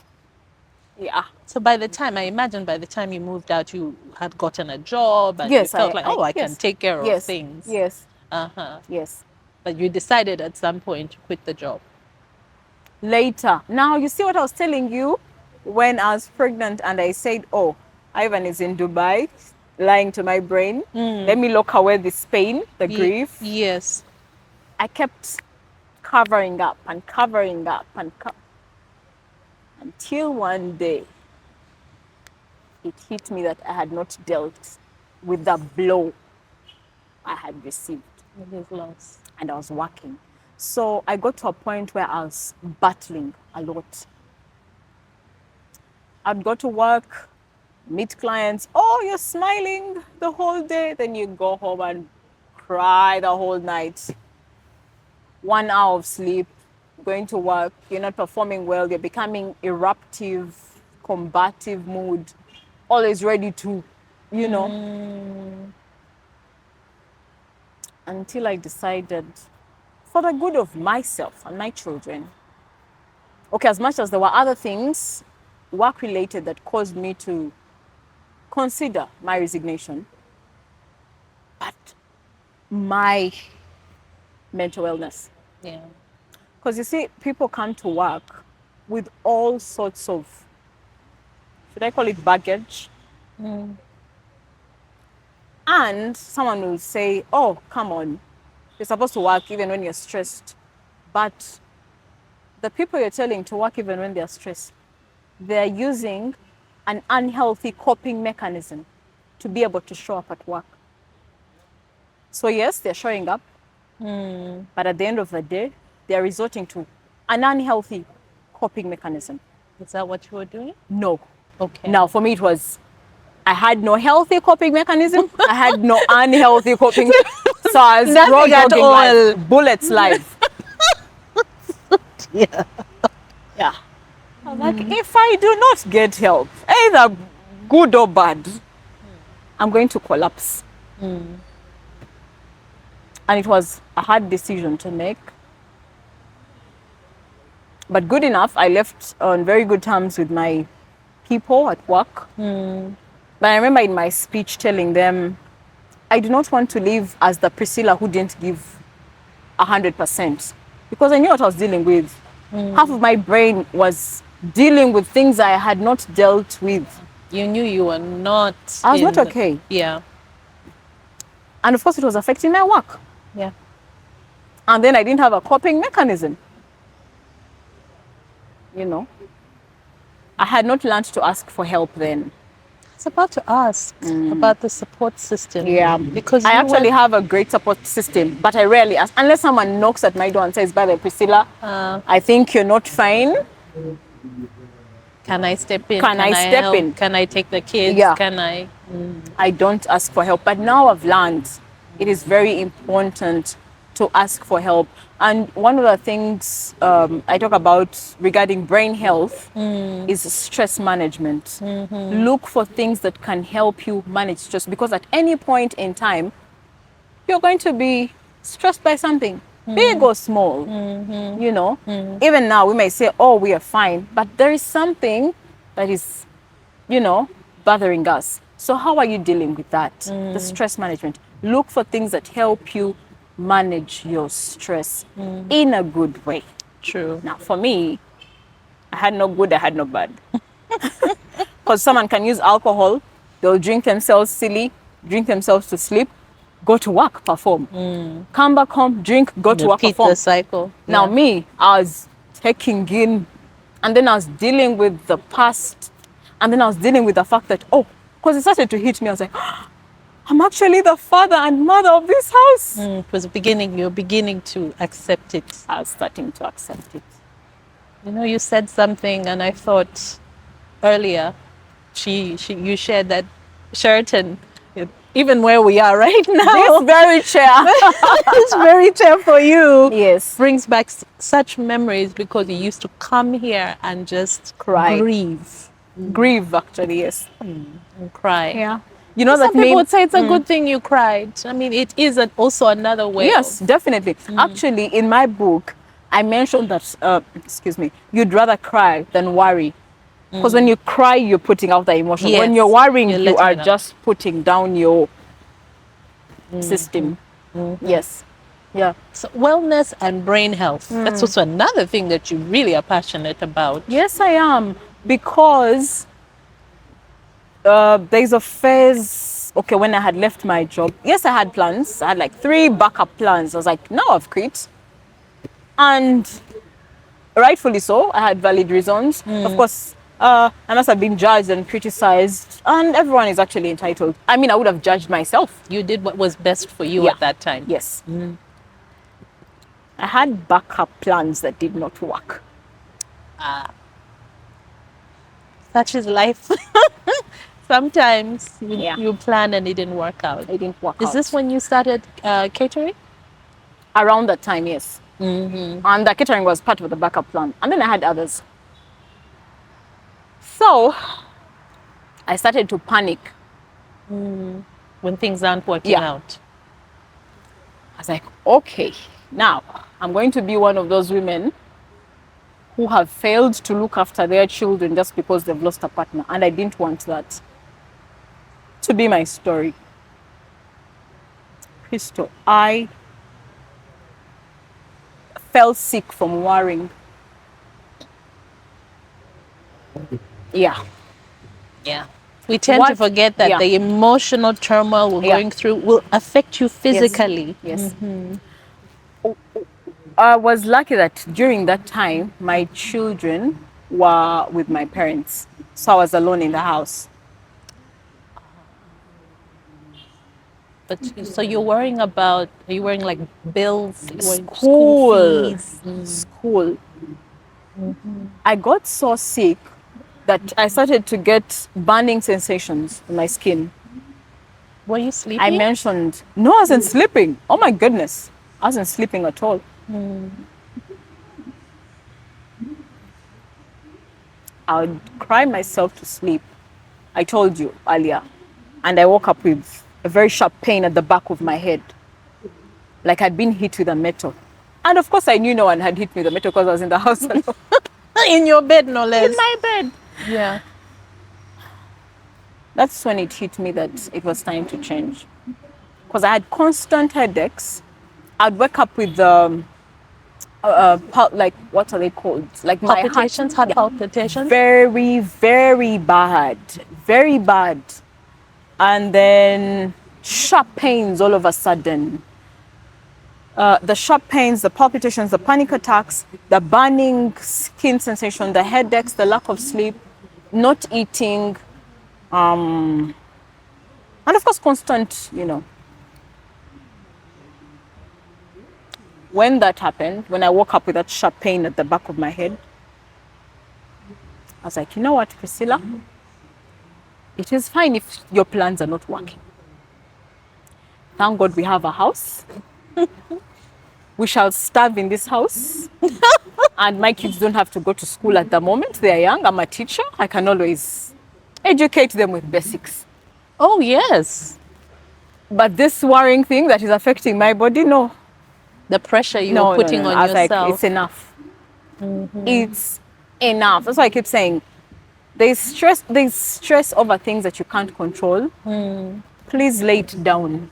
Yeah. So by the time, I imagine by the time you moved out, you had gotten a job and Yes, you felt I can yes. take care of Yes. things. Yes. Uh-huh. Yes. But you decided at some point to quit the job. Later. Now you see what I was telling you when I was pregnant and I said, oh, Ivan is in Dubai, lying to my brain. Let me lock away this pain, the grief. Yes. I kept covering up and covering up until one day it hit me that I had not dealt with the blow I had received. With his loss. And I was working. So I got to a point where I was battling a lot. I'd go to work, meet clients. Oh, you're smiling the whole day. Then you go home and cry the whole night. 1 hour of sleep, going to work, you're not performing well, you're becoming eruptive, combative mood, always ready to, Until I decided, for the good of myself and my children, okay, as much as there were other things work-related that caused me to consider my resignation, but my mental illness. Yeah. Because you see, people come to work with all sorts of, should I call it baggage? And someone will say, oh, come on, you're supposed to work even when you're stressed. But the people you're telling to work even when they're stressed, they're using an unhealthy coping mechanism to be able to show up at work. So yes, they're showing up, but at the end of the day, they're resorting to an unhealthy coping mechanism. Is that what you were doing? No. Okay. Now, for me, it was, I had no healthy coping mechanism. I had no unhealthy coping. So I was Nothing road at dogging all. life, bullets live. Yeah. Yeah. I'm like, if I do not get help, either good or bad, I'm going to collapse. And it was a hard decision to make. But good enough, I left on very good terms with my people at work. But I remember in my speech telling them, I do not want to live as the Priscilla who didn't give 100%. Because I knew what I was dealing with. Half of my brain was dealing with things I had not dealt with. You knew you were not. I was not okay. Yeah. And of course, it was affecting my work. Yeah. And then I didn't have a coping mechanism. You know, I had not learned to ask for help then. I was about to ask about the support system. Yeah, Because I you actually were- have a great support system, but I rarely ask, unless someone knocks at my door and says, by the way, Priscilla, I think you're not fine. Can I step in? Can I step help? in? Can I take the kids? Yeah. Can I? I don't ask for help. But now I've learned it is very important to ask for help. And one of the things I talk about regarding brain health is stress management. Look for things that can help you manage stress, because at any point in time, you're going to be stressed by something, big or small. You know, even now we may say, oh, we are fine, but there is something that is, you know, bothering us. So how are you dealing with that? The stress management. Look for things that help you manage your stress in a good way. True. Now, for me, I had no good, I had no bad. Because someone can use alcohol, they'll drink themselves silly, drink themselves to sleep, go to work, perform. Come back home, drink, go to work, Repeat perform. the cycle. Now Yeah. me, I was taking in, and then I was dealing with the past, and then I was dealing with the fact that, oh, because it started to hit me, I was like, I'm actually the father and mother of this house. It was beginning. You're beginning to accept it. I was starting to accept it. You know, you said something, and I thought earlier, you shared that Sheraton, even where we are right now, This very chair. it's very fair for you. Yes. Brings back such memories, because you used to come here and just Cry. grieve Grieve, actually, yes. and cry. Yeah. You know Some that people meme? would say it's a good thing you cried. I mean, it is also another way. Yes, definitely. Actually, in my book, I mentioned that, you'd rather cry than worry. Because when you cry, you're putting out the emotion. Yes, When you're worrying, you're you letting are it out. just putting down your system. Yes. Yeah. So wellness and brain health. That's also another thing that you really are passionate about. Yes, I am. Because there's a phase, okay, when I had left my job, yes, I had plans. I had like 3 backup plans. I was like, now I've quit. And rightfully so, I had valid reasons. Of course, I must have been judged and criticized, and everyone is actually entitled. I mean, I would have judged myself. You did what was best for you Yeah. at that time. Yes. I had backup plans that did not work. Such is life. Sometimes Yeah. you plan and it didn't work out. It didn't work Is out. this when you started catering? Around that time, yes. And the catering was part of the backup plan. And then I had others. So I started to panic. When things aren't working Yeah. out. I was like, okay, now I'm going to be one of those women who have failed to look after their children just because they've lost a partner. And I didn't want that to be my story. Crystal, I fell sick from worrying. Yeah. Yeah. We tend to forget that Yeah. the emotional turmoil we're Yeah. going through will affect you physically. Yes. I was lucky that during that time, my children were with my parents. So I was alone in the house. But so you're worrying about, are you worrying like bills, you're worrying school School. fees? School. I got so sick that I started to get burning sensations in my skin. Were you I sleeping? mentioned, no, I wasn't sleeping. Oh my goodness. I wasn't sleeping at all. I would cry myself to sleep. I told you earlier. And I woke up with a very sharp pain at the back of my head. Like I'd been hit with a metal. And of course, I knew no one had hit me with a metal because I was in the house alone. In your bed, no less. In my bed. Yeah. That's when it hit me that it was time to change. Because I had constant headaches. I'd wake up with like, what are they called? Like my Palpitations, heart. heart palpitations. Very, very bad. Very bad. And then sharp pains all of a sudden. The sharp pains, the palpitations, the panic attacks, the burning skin sensation, the headaches, the lack of sleep, not eating, and of course constant, When that happened, when I woke up with that sharp pain at the back of my head, I was like, you know what, Priscilla? It is fine if your plans are not working. Thank God we have a house. We shall starve in this house. And my kids don't have to go to school at the moment. They are young. I'm a teacher. I can always educate them with basics. Oh, yes. But this worrying thing that is affecting my body, no. The pressure you're putting on I was yourself. like, it's enough. It's enough. That's why I keep saying there's stress over things that you can't control. Please lay it down.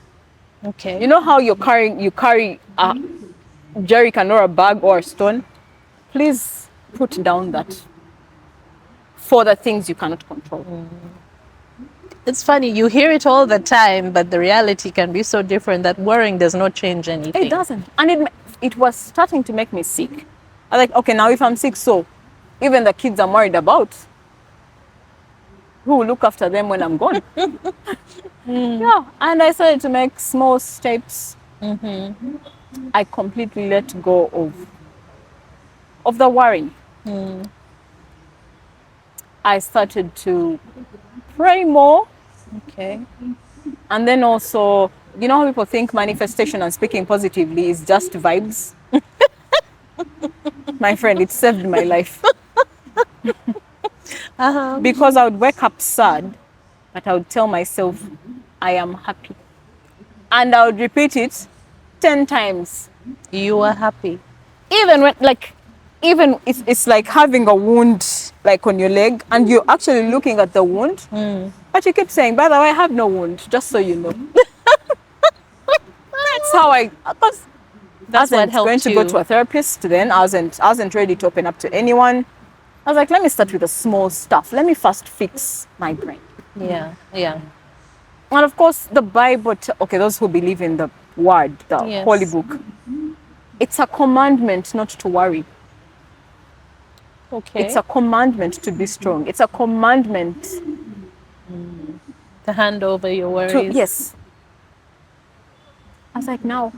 Okay. You know how you carry a jerrycan or a bag or a stone? Please put down that for the things you cannot control. It's funny, you hear it all the time, but the reality can be so different that worrying does not change anything. It doesn't. And it was starting to make me sick. I was like, okay, now if I'm sick, so even the kids I'm worried about, who will look after them when I'm gone? Yeah, and I started to make small steps. I completely let go of the worrying. I started to pray more. Okay. And then also, you know how people think manifestation and speaking positively is just vibes? My friend, it saved my life. Because I would wake up sad, but I would tell myself, I am happy. And I would repeat it 10 times. You are happy. Even when, it's like having a wound, like on your leg, and you're actually looking at the wound, but you keep saying, by the way, I have no wound, just so you know. That's how That's what I wasn't helped going to you. go to a therapist then. I wasn't ready to open up to anyone. I was like, let me start with the small stuff. Let me first fix my brain. Yeah, yeah. And of course, the Bible, okay, those who believe in the word, the Yes. holy book, it's a commandment not to worry. Okay. It's a commandment to be strong. It's a commandment to hand over your worries. to, yes. I was like, now,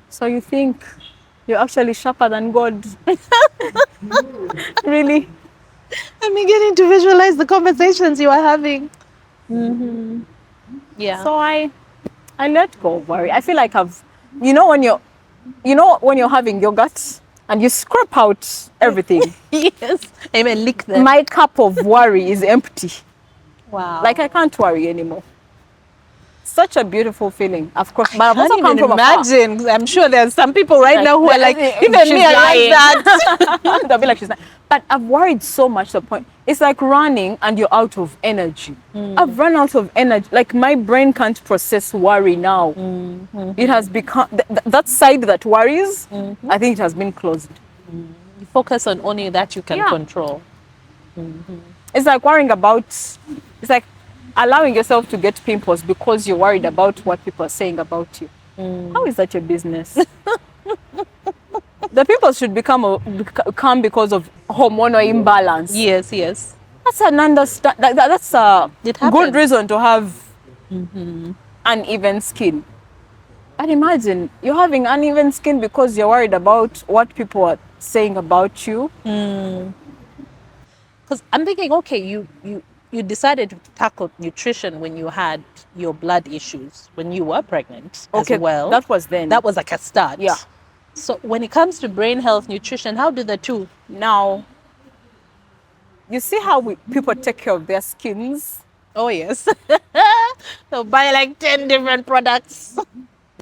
so you think you're actually sharper than God? Really? I'm beginning to visualize the conversations you are having. Yeah. So I let go of worry. I feel like when you're having yogurt and you scrape out everything, Yes. Amen. Lick them. my cup of worry is empty. Wow. Like I can't worry anymore. Such a beautiful feeling, of course. But I've can't also come even from afar. imagine. I'm sure there's some people right now who are like, even she's me, I lying. like that. They'll be like, she's not. But I've worried so much to the point. It's like running and you're out of energy. I've run out of energy. Like my brain can't process worry now. It has become, that side that worries, I think it has been closed. You focus on only that you can Yeah. control. It's like worrying about, it's like allowing yourself to get pimples because you're worried about what people are saying about you. How is that your business? The pimples should come because of hormonal imbalance. Yes, yes. That's an that's a It good happens. reason to have uneven skin. But imagine you're having uneven skin because you're worried about what people are saying about you. Because I'm thinking, okay, you decided to tackle nutrition when you had your blood issues, when you were pregnant as Okay, well. that was then. That was like a start. Yeah. So when it comes to brain health, nutrition, how do the two? Now, you see how people take care of their skins? Oh, yes. They'll buy like 10 different products.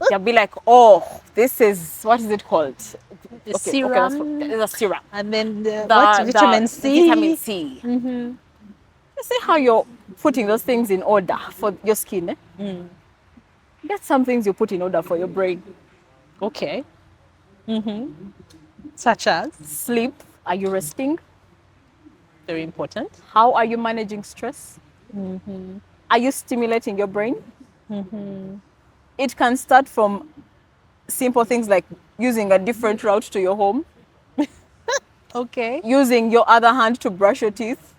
They'll be like, oh, this is, what is it called? The Okay, serum. it's a serum. And then The vitamin C. Vitamin C. You see how you're putting those things in order for your skin? Get some things you put in order for your brain. Okay. Such as? Sleep. Are you resting? Very important. How are you managing stress? Are you stimulating your brain? It can start from simple things like using a different route to your home, Okay. using your other hand to brush your teeth,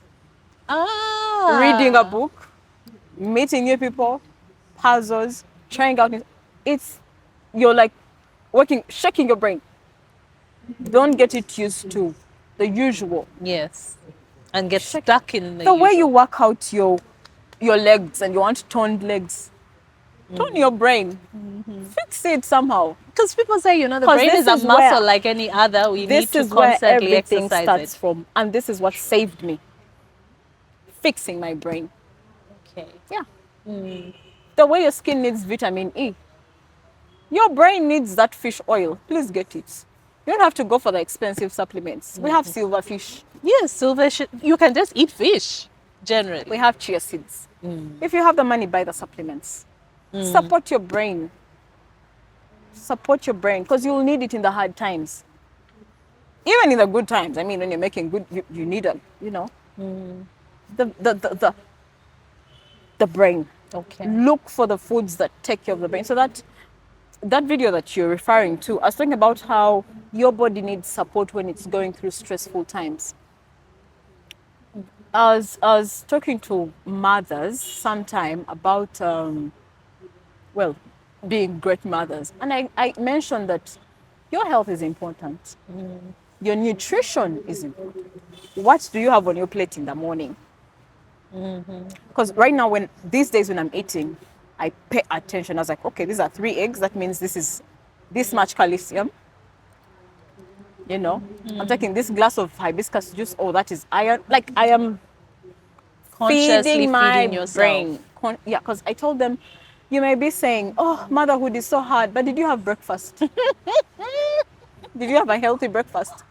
reading a book, meeting new people, puzzles, trying out. It's, you're like shaking your brain. Don't get it used to the usual. Yes. And get stuck in The way you usual. work out your legs and you want toned legs, tone your brain. Fix it somehow. Because people say, the 'Cause brain this is a is muscle where- like any other. We need This to is where constantly everything exercise starts it. from, and this is what saved me. Fixing my brain. Okay. Yeah. The way your skin needs vitamin E, your brain needs that fish oil. Please get it. You don't have to go for the expensive supplements. We have silverfish. Yes, silver. You can just eat fish, generally. We have chia seeds. If you have the money, buy the supplements. Support your brain. Support your brain because you'll need it in the hard times. Even in the good times. I mean, when you're making good, you need a, the brain. Okay. Look for the foods that take care of the brain. So that video that you're referring to, I was talking about how your body needs support when it's going through stressful times. I was talking to mothers sometime about, being great mothers. And I mentioned that your health is important. Your nutrition is important. What do you have on your plate in the morning? Because right now, these days when I'm eating, I pay attention. I was like, okay, these are 3 eggs. That means this is this much calcium. I'm taking this glass of hibiscus juice. Oh, that is iron. Like I am Consciously feeding my feeding yourself. brain. Yeah, because I told them, you may be saying, oh, motherhood is so hard, but did you have breakfast? Did you have a healthy breakfast?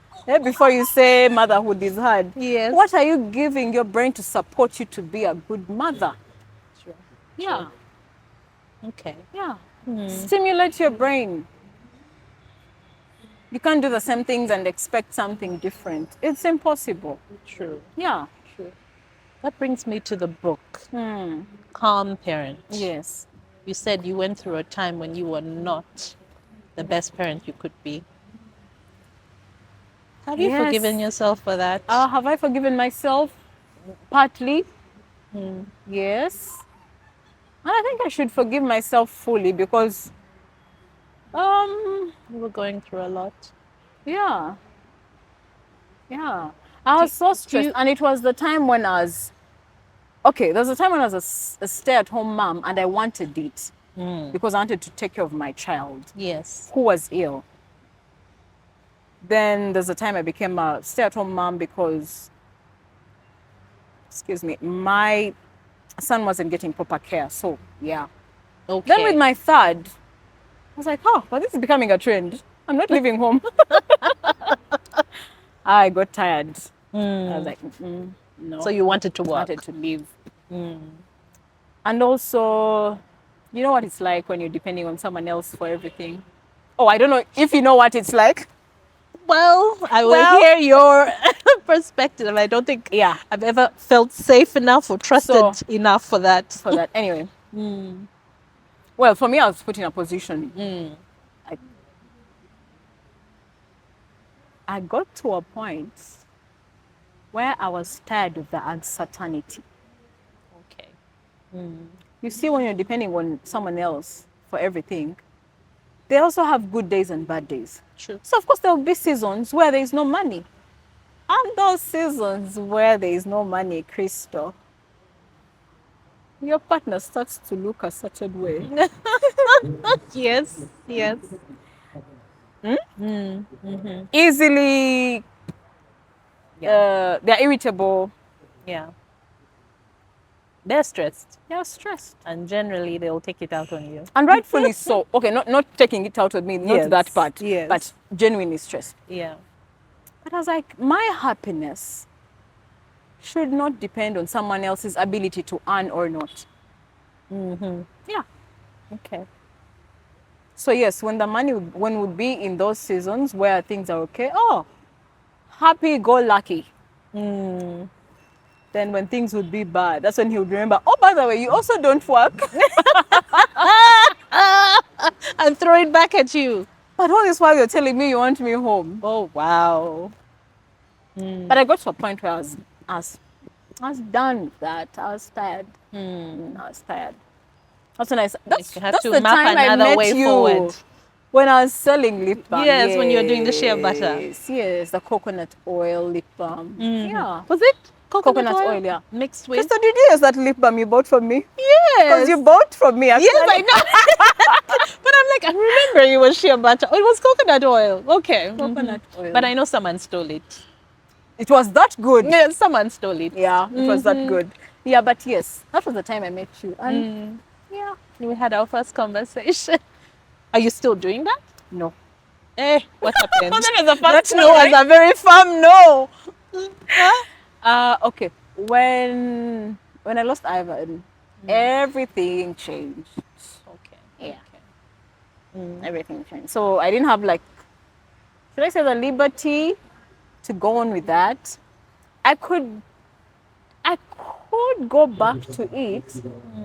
Before you say motherhood is hard. Yes. What are you giving your brain to support you to be a good mother? Sure. Yeah. Okay. Yeah. Stimulate your brain. You can't do the same things and expect something different. It's impossible. True. Yeah. True. That brings me to the book, Calm Parent. Yes. You said you went through a time when you were not the best parent you could be. Have you Yes. forgiven yourself for that? Have I forgiven myself? Partly. Yes. And I think I should forgive myself fully because, You were going through a lot. yeah. Yeah. I was so stressed. And it was the time when I was, there was a time when I was a stay-at-home mom and I wanted it because I wanted to take care of my child Yes. who was ill. Then there's a time I became a stay-at-home mom because, my son wasn't getting proper care. So, yeah. Okay. Then with my third, I was like, but this is becoming a trend. I'm not leaving home. I got tired. I was like, no. So you wanted to I work. wanted to leave. And also, you know what it's like when you're depending on someone else for everything. Oh, I don't know if you know what it's like. Well, I will Well- hear your perspective. I don't think Yeah. I've ever felt safe enough or trusted So- enough for that. For that. Anyway. Well, for me, I was put in a position. I got to a point where I was tired of the uncertainty. Okay. You see, when you're depending on someone else for everything, they also have good days and bad days. True. So, of course, there will be seasons where there is no money. And those seasons where there is no money, Crystal, your partner starts to look a certain way. Yes. Yes. Easily, Yeah. they're irritable, Yeah. They're stressed, they're stressed. and generally they'll take it out on you. And rightfully so. Okay, not taking it out on me, not Yes, that part, yes. but genuinely stressed. Yeah. But I was like, my happiness should not depend on someone else's ability to earn or not. Yeah. Okay. So yes, when the money, when would be in those seasons where things are okay, oh, happy go lucky. Then when things would be bad, that's when he would remember, oh, by the way, you also don't work. And throw it back at you. But all this while you're telling me you want me home. Oh wow. But I got to a point where I was done with that. I was tired. I was tired. That's when that's you had that's to the map time I another met way you. forward. When I was selling lip balm. Yes, when you were doing the shea butter. Yes, the coconut oil lip balm. Yeah. Was it Coconut oil, yeah. mixed with? Crystal, did you use that lip balm you bought from me? Yes. Because you bought from me. Yes, I know. But I'm like, I remember it was shea butter. Oh, it was coconut oil. Okay. Coconut oil. But I know someone stole it. It was that good. Yeah, someone stole it. Yeah, it was that good. Yeah, but yes, that was the time I met you. And yeah, We had our first conversation. Are you still doing that? no. Eh, what happened? That was the first That no, no, was a very firm no. Okay. When I lost Ivan, everything changed. Okay. Yeah. Okay. Everything changed. So I didn't have like, should I say, the liberty to go on with that. I could go back to it,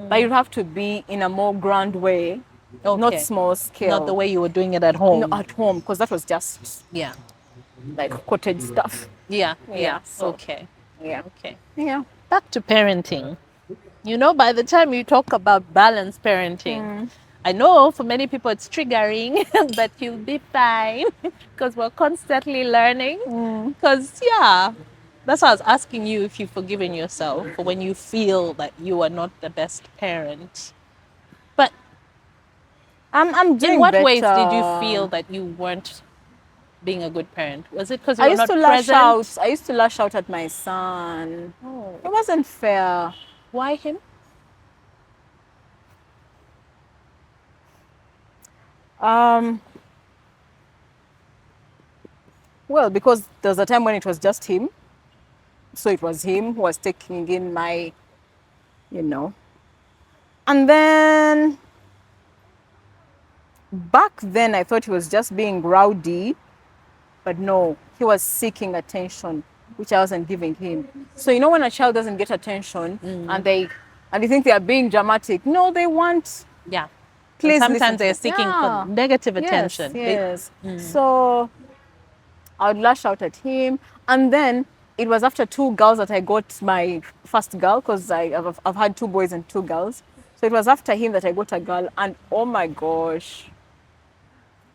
but you'd have to be in a more grand way, not Okay. small scale. Not the way you were doing it at home. No, at home, because that was just Yeah. like cottage stuff. Yeah. Yeah, so- Okay. Yeah. Okay. Yeah. Back to parenting. You know, by the time you talk about balanced parenting, I know for many people it's triggering, but you'll be fine because we're constantly learning. Because, yeah, that's why I was asking you if you've forgiven yourself for when you feel that you are not the best parent. But I'm doing in what better. ways did you feel that you weren't being a good parent? Was it because you I were used not to lash present? out. I used to lash out at my son. Oh. It wasn't fair. Why him? Well, because there was a time when it was just him. So it was him who was taking in my, And then back then I thought he was just being rowdy, but no, he was seeking attention, which I wasn't giving him. So when a child doesn't get attention and they think they are being dramatic, no, they want. Yeah. Please And listen sometimes to they're me. seeking Yeah. for negative attention. Yes. So I would lash out at him, and then it was after 2 girls that I got my first girl, because I've had 2 boys and 2 girls. So it was after him that I got a girl, and oh my gosh,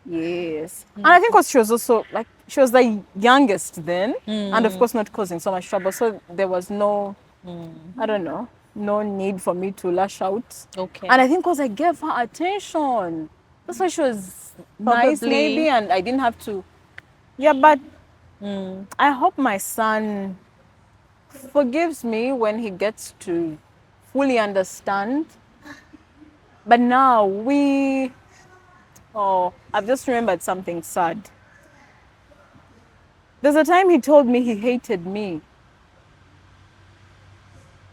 yes. And I think because she was also like, she was the youngest then, and of course not causing so much trouble. So there was no, I don't know, no need for me to lash out. Okay. And I think because I gave her attention, that's why she was nice Probably. maybe, and I didn't have to. Yeah, but I hope my son forgives me when he gets to fully understand. But now I've just remembered something sad. There's a time he told me he hated me.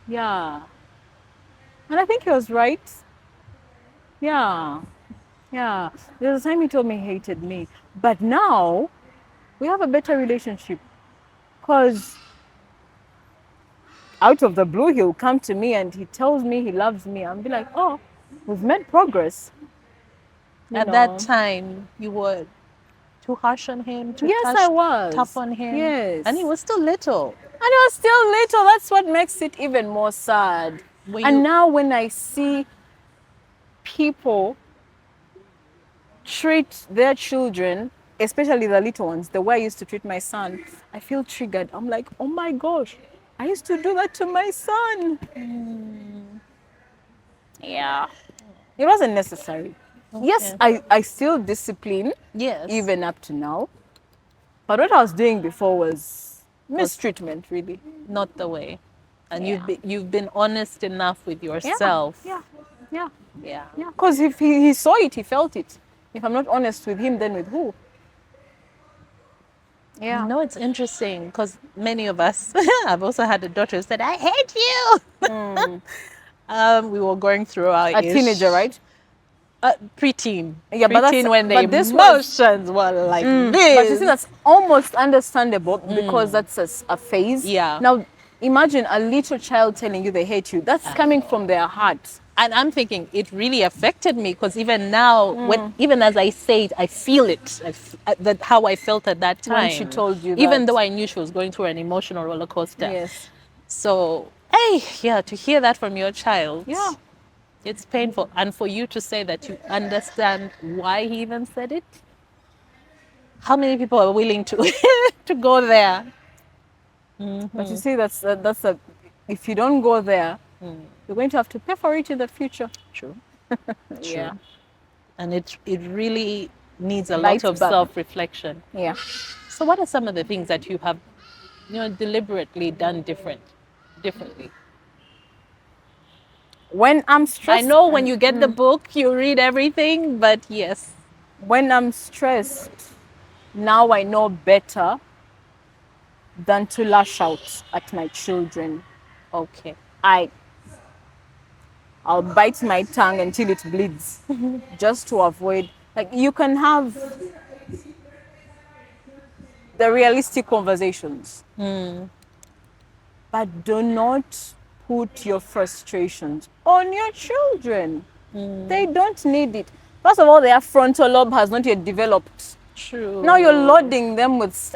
Yeah. And I think he was right. Yeah. Yeah. There's a time he told me he hated me. But now, we have a better relationship. Because out of the blue, he'll come to me and he tells me he loves me. I'll be like, oh, we've made progress. You At that know. time, you were too harsh on him, too Yes, I was. tough on him. Yes. And he was still little. And it was still little. That's what makes it even more sad. Were And you- now when I see people treat their children, especially the little ones, the way I used to treat my son, I feel triggered. I'm like, oh my gosh, I used to do that to my son. Yeah. It wasn't necessary. Yes, I still discipline, Yes. even up to now. But what I was doing before was mistreatment, really. Not the way. And Yeah. you've been honest enough with yourself. Yeah. Yeah. Yeah. Yeah. Because if he saw it, he felt it. If I'm not honest with him, then with who? Yeah. You know, it's interesting because many of us, I've also had a daughter who said, I hate you. We were going through our A teenager, right? Preteen. Yeah, but Preteen that's- when the but this was- emotions were like this. But you see, that's almost understandable because that's a phase. Yeah. Now, imagine a little child telling you they hate you. That's coming from their heart. And I'm thinking it really affected me because even now, even as I say it, I feel it. That how I felt at that time. When she told you even that. though I knew she was going through an emotional roller coaster. Yes. So, hey, yeah, to hear that from your child, Yeah. it's painful. And for you to say that you understand why he even said it. How many people are willing to to go there? But you see, that's a. If you don't go there, you're going to have to pay for it in the future. True. Yeah. And it really needs a Lights lot of back. self-reflection. Yeah. So what are some of the things that you have, deliberately done differently? When I'm stressed, I know when you get the book, you read everything, but yes. when I'm stressed, now I know better than to lash out at my children. Okay. I'll bite my tongue until it bleeds, just to avoid. Like, you can have the realistic conversations, but do not put your frustrations on your children. They don't need it. First of all, their frontal lobe has not yet developed. True. Now you're loading them with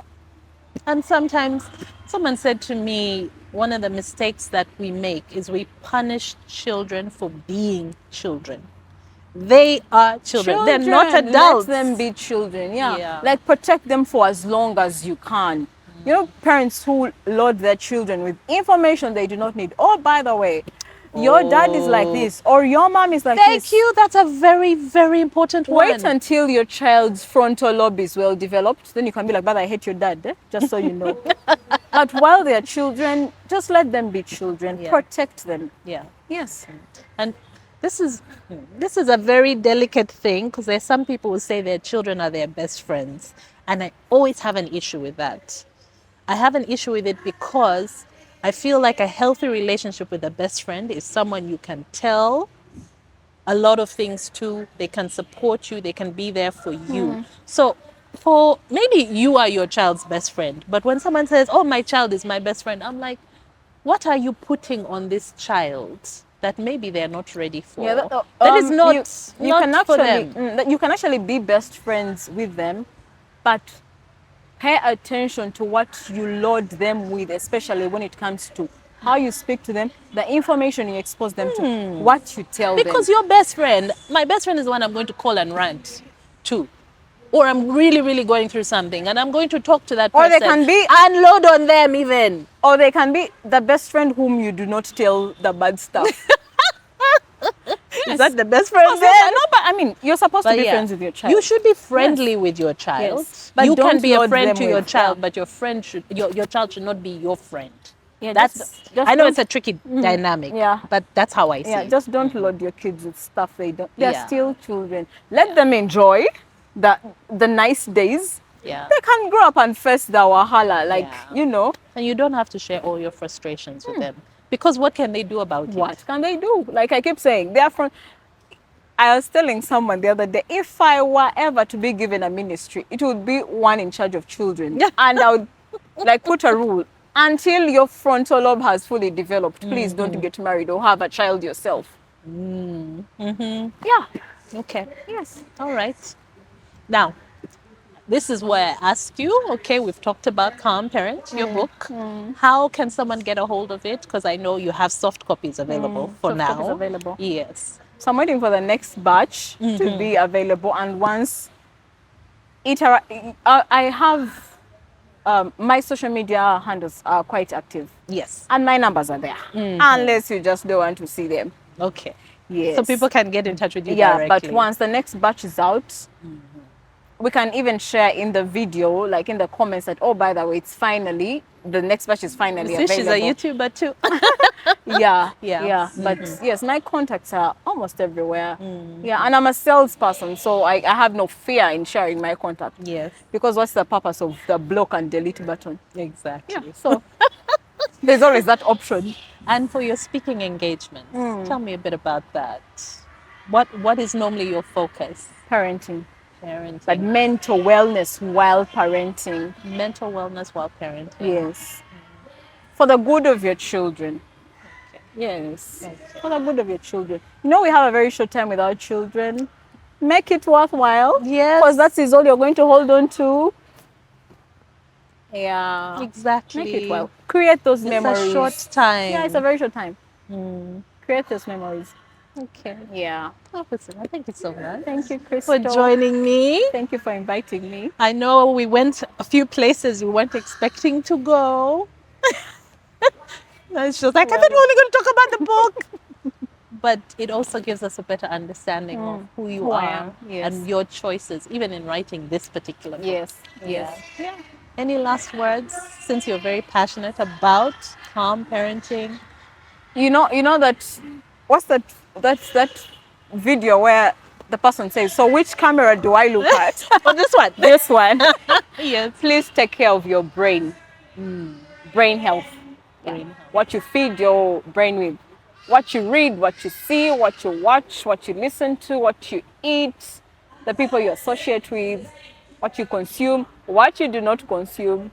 And sometimes someone said to me, one of the mistakes that we make is we punish children for being children. They are children. They're not adults. Let them be children. Yeah. Yeah. Like, protect them for as long as you can. You know, parents who load their children with information they do not need. Oh, by the way, your dad is like this, or your mom is like this. Thank you. That's a very, very important one. Wait until your child's frontal lobe is well developed. Then you can be like, but I hate your dad, just so you know. But while they're children, just let them be children. Yeah. Protect them. Yeah. Yes. And this is a very delicate thing because there's some people who say their children are their best friends. And I always have an issue with that. I have an issue with it because I feel like a healthy relationship with a best friend is someone you can tell a lot of things to. They can support you. They can be there for you. So maybe you are your child's best friend. But when someone says, oh, my child is my best friend, I'm like, what are you putting on this child that maybe they're not ready for? Yeah, that is not, you not can for actually, them. you can actually be best friends with them, but pay attention to what you load them with, especially when it comes to how you speak to them, the information you expose them to, what you tell them. Because your best friend, my best friend is the one I'm going to call and rant to. Or I'm really, really going through something and I'm going to talk to that person. Or they can be unload on them even. Or they can be the best friend whom you do not tell the bad stuff. Is that the best friend? No, but I mean, you're supposed to be friends with your child. You should be friendly with your child. Yes. But you don't can be a load friend them to your with- child, but your child should not be your friend. Yeah, That's just I know don't- it's a tricky dynamic. Yeah. But that's how I see Yeah, it. just don't load your kids with stuff they don't. They're Yeah. still children. Let them enjoy the nice days. Yeah. They can grow up and face the wahala, Yeah. And you don't have to share all your frustrations with them. Because what can they do about it? What can they do? Like I keep saying, they're from. I was telling someone the other day, if I were ever to be given a ministry, it would be one in charge of children. And I would like put a rule. Until your frontal lobe has fully developed, please don't get married or have a child yourself. Yeah. Okay. Yes. All right. Now, this is where I ask you, okay, we've talked about Calm Parent, your book. How can someone get a hold of it? Because I know you have soft copies available for Soft now. copies available. Yes. So I'm waiting for the next batch to be available. And once I have my social media handles are quite active. Yes. And my numbers are there. Unless you just don't want to see them. Okay. Yes. So people can get in touch with you Yeah, directly. but once the next batch is out, we can even share in the video, like in the comments that, oh, by the way, it's finally, the next batch is finally See, available. she's a YouTuber too. Yeah, Yeah. yeah. But yes, my contacts are almost everywhere. Yeah, and I'm a salesperson, so I have no fear in sharing my contact. Yes. Because what's the purpose of the block and delete button? Exactly. Yeah, so there's always that option. And for your speaking engagements, tell me a bit about that. What is normally your focus? Parenting. Parenting. But mental wellness while parenting. Mental wellness while parenting. Yes. For the good of your children. Okay. Yes. Okay. For the good of your children. You know, we have a very short time with our children. Make it worthwhile. Yes. Because that is all you're going to hold on to. Yeah. Exactly. Make it well. Create those It's memories. a short time. Yeah, it's a very short time. Create those memories. Okay. Yeah. Oh, Priscilla, thank you so much Thank you, Crystal. for joining me. Thank you for inviting me. I know we went a few places we weren't expecting to go. And she was like, I thought we were only going to talk about the book. But it also gives us a better understanding of who you Who I are am, yes. and your choices, even in writing this particular book. Yes. Yes. Yeah. Any last words, since you're very passionate about calm parenting? You know that what's that video where the person says, so which camera do I look at? Oh, this one. This one. Yes. Please take care of your brain. Brain health. Brain health. What you feed your brain with. What you read, what you see, what you watch, what you listen to, what you eat, the people you associate with, what you consume, what you do not consume.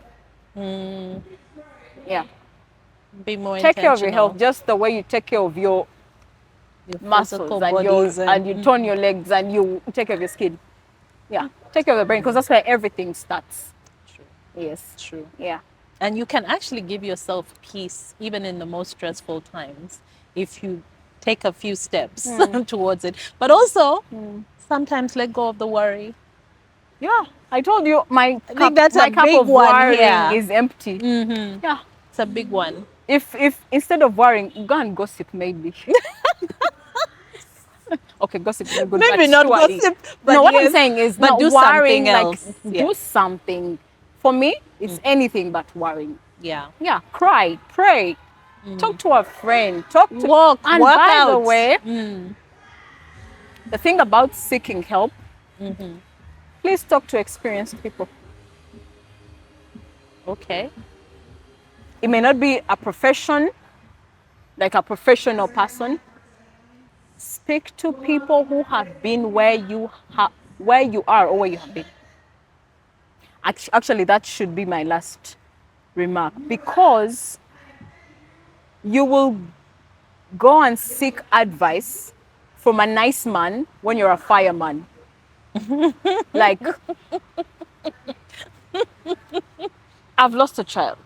Yeah. Be more Take care of your intentional. health just the way you take care of your Your muscles physical and bodies and you tone your legs and you take care of your skin. Yeah. Take care of the brain because that's where everything starts. True. Yes. True. Yeah. And you can actually give yourself peace even in the most stressful times if you take a few steps towards it. But also, sometimes let go of the worry. Yeah. I told you my cup, that's my a cup big of one worrying here. is empty. Yeah. It's a big one. If instead of worrying, go and gossip maybe. Okay, gossip is not good. Maybe but not surely- gossip, but no, what yes, I'm saying is but not do worrying, something like else. Yeah. do something. For me, it's anything but worrying. Yeah. Yeah, cry, pray, talk to a friend, talk to Walk, And work by out. the way, the thing about seeking help, please talk to experienced people. Okay. It may not be a profession, like a professional person. Speak to people who have been where you are or where you have been. Actually, that should be my last remark, because you will go and seek advice from a nice man when you're a fireman. Like, I've lost a child.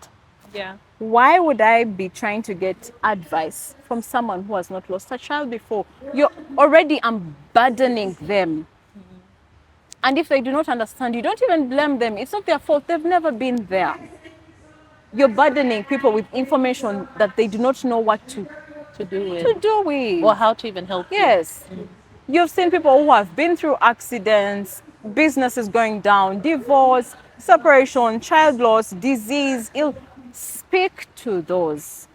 Yeah. Why would I be trying to get advice from someone who has not lost a child before? You're already unburdening them. And if they do not understand, you don't even blame them. It's not their fault. They've never been there. You're burdening people with information that they do not know what to do with. Or how to even help Yes. You've seen people who have been through accidents, businesses going down, divorce, separation, child loss, disease, ill. Speak to those.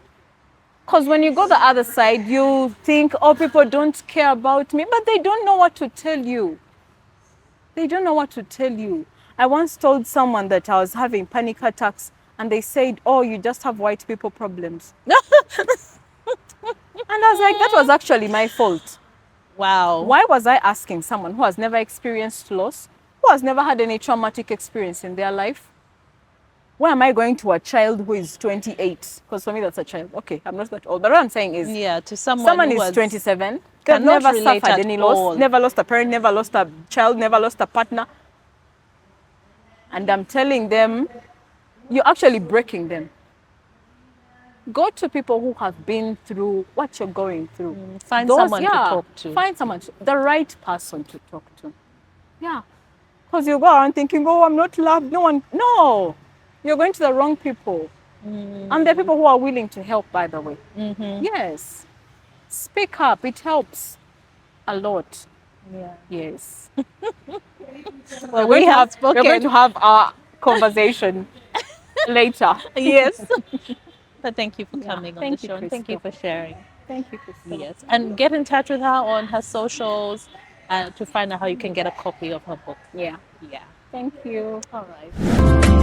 Because when you go the other side, you think, oh, people don't care about me, but they don't know what to tell you. They don't know what to tell you. I once told someone that I was having panic attacks, and they said, oh, you just have white people problems. And I was like, that was actually my fault. Wow. Why was I asking someone who has never experienced loss, who has never had any traumatic experience in their life? Why am I going to a child who is 28? Because for me, that's a child. Okay, I'm not that old. But what I'm saying is, Yeah, to someone someone who is has 27, they've cannot never relate suffered at any all. loss, never lost a parent, never lost a child, never lost a partner. And I'm telling them, you're actually breaking them. Go to people who have been through what you're going through. Find someone to talk to. Find someone, the right person to talk to. Yeah. Because you go around thinking, oh, I'm not loved. No one. No. You're going to the wrong people. And there are people who are willing to help, by the way. Yes. Speak up. It helps a lot. Yeah. Yes. Well, we have spoken. We're going to have a conversation later. Yes. But thank you for Yeah. coming on Thank the you, show. And thank you for sharing. Thank you, Priscilla. Yes. And get in touch with her on her socials to find out how you can get a copy of her book. Yeah. Yeah. Thank you. All right.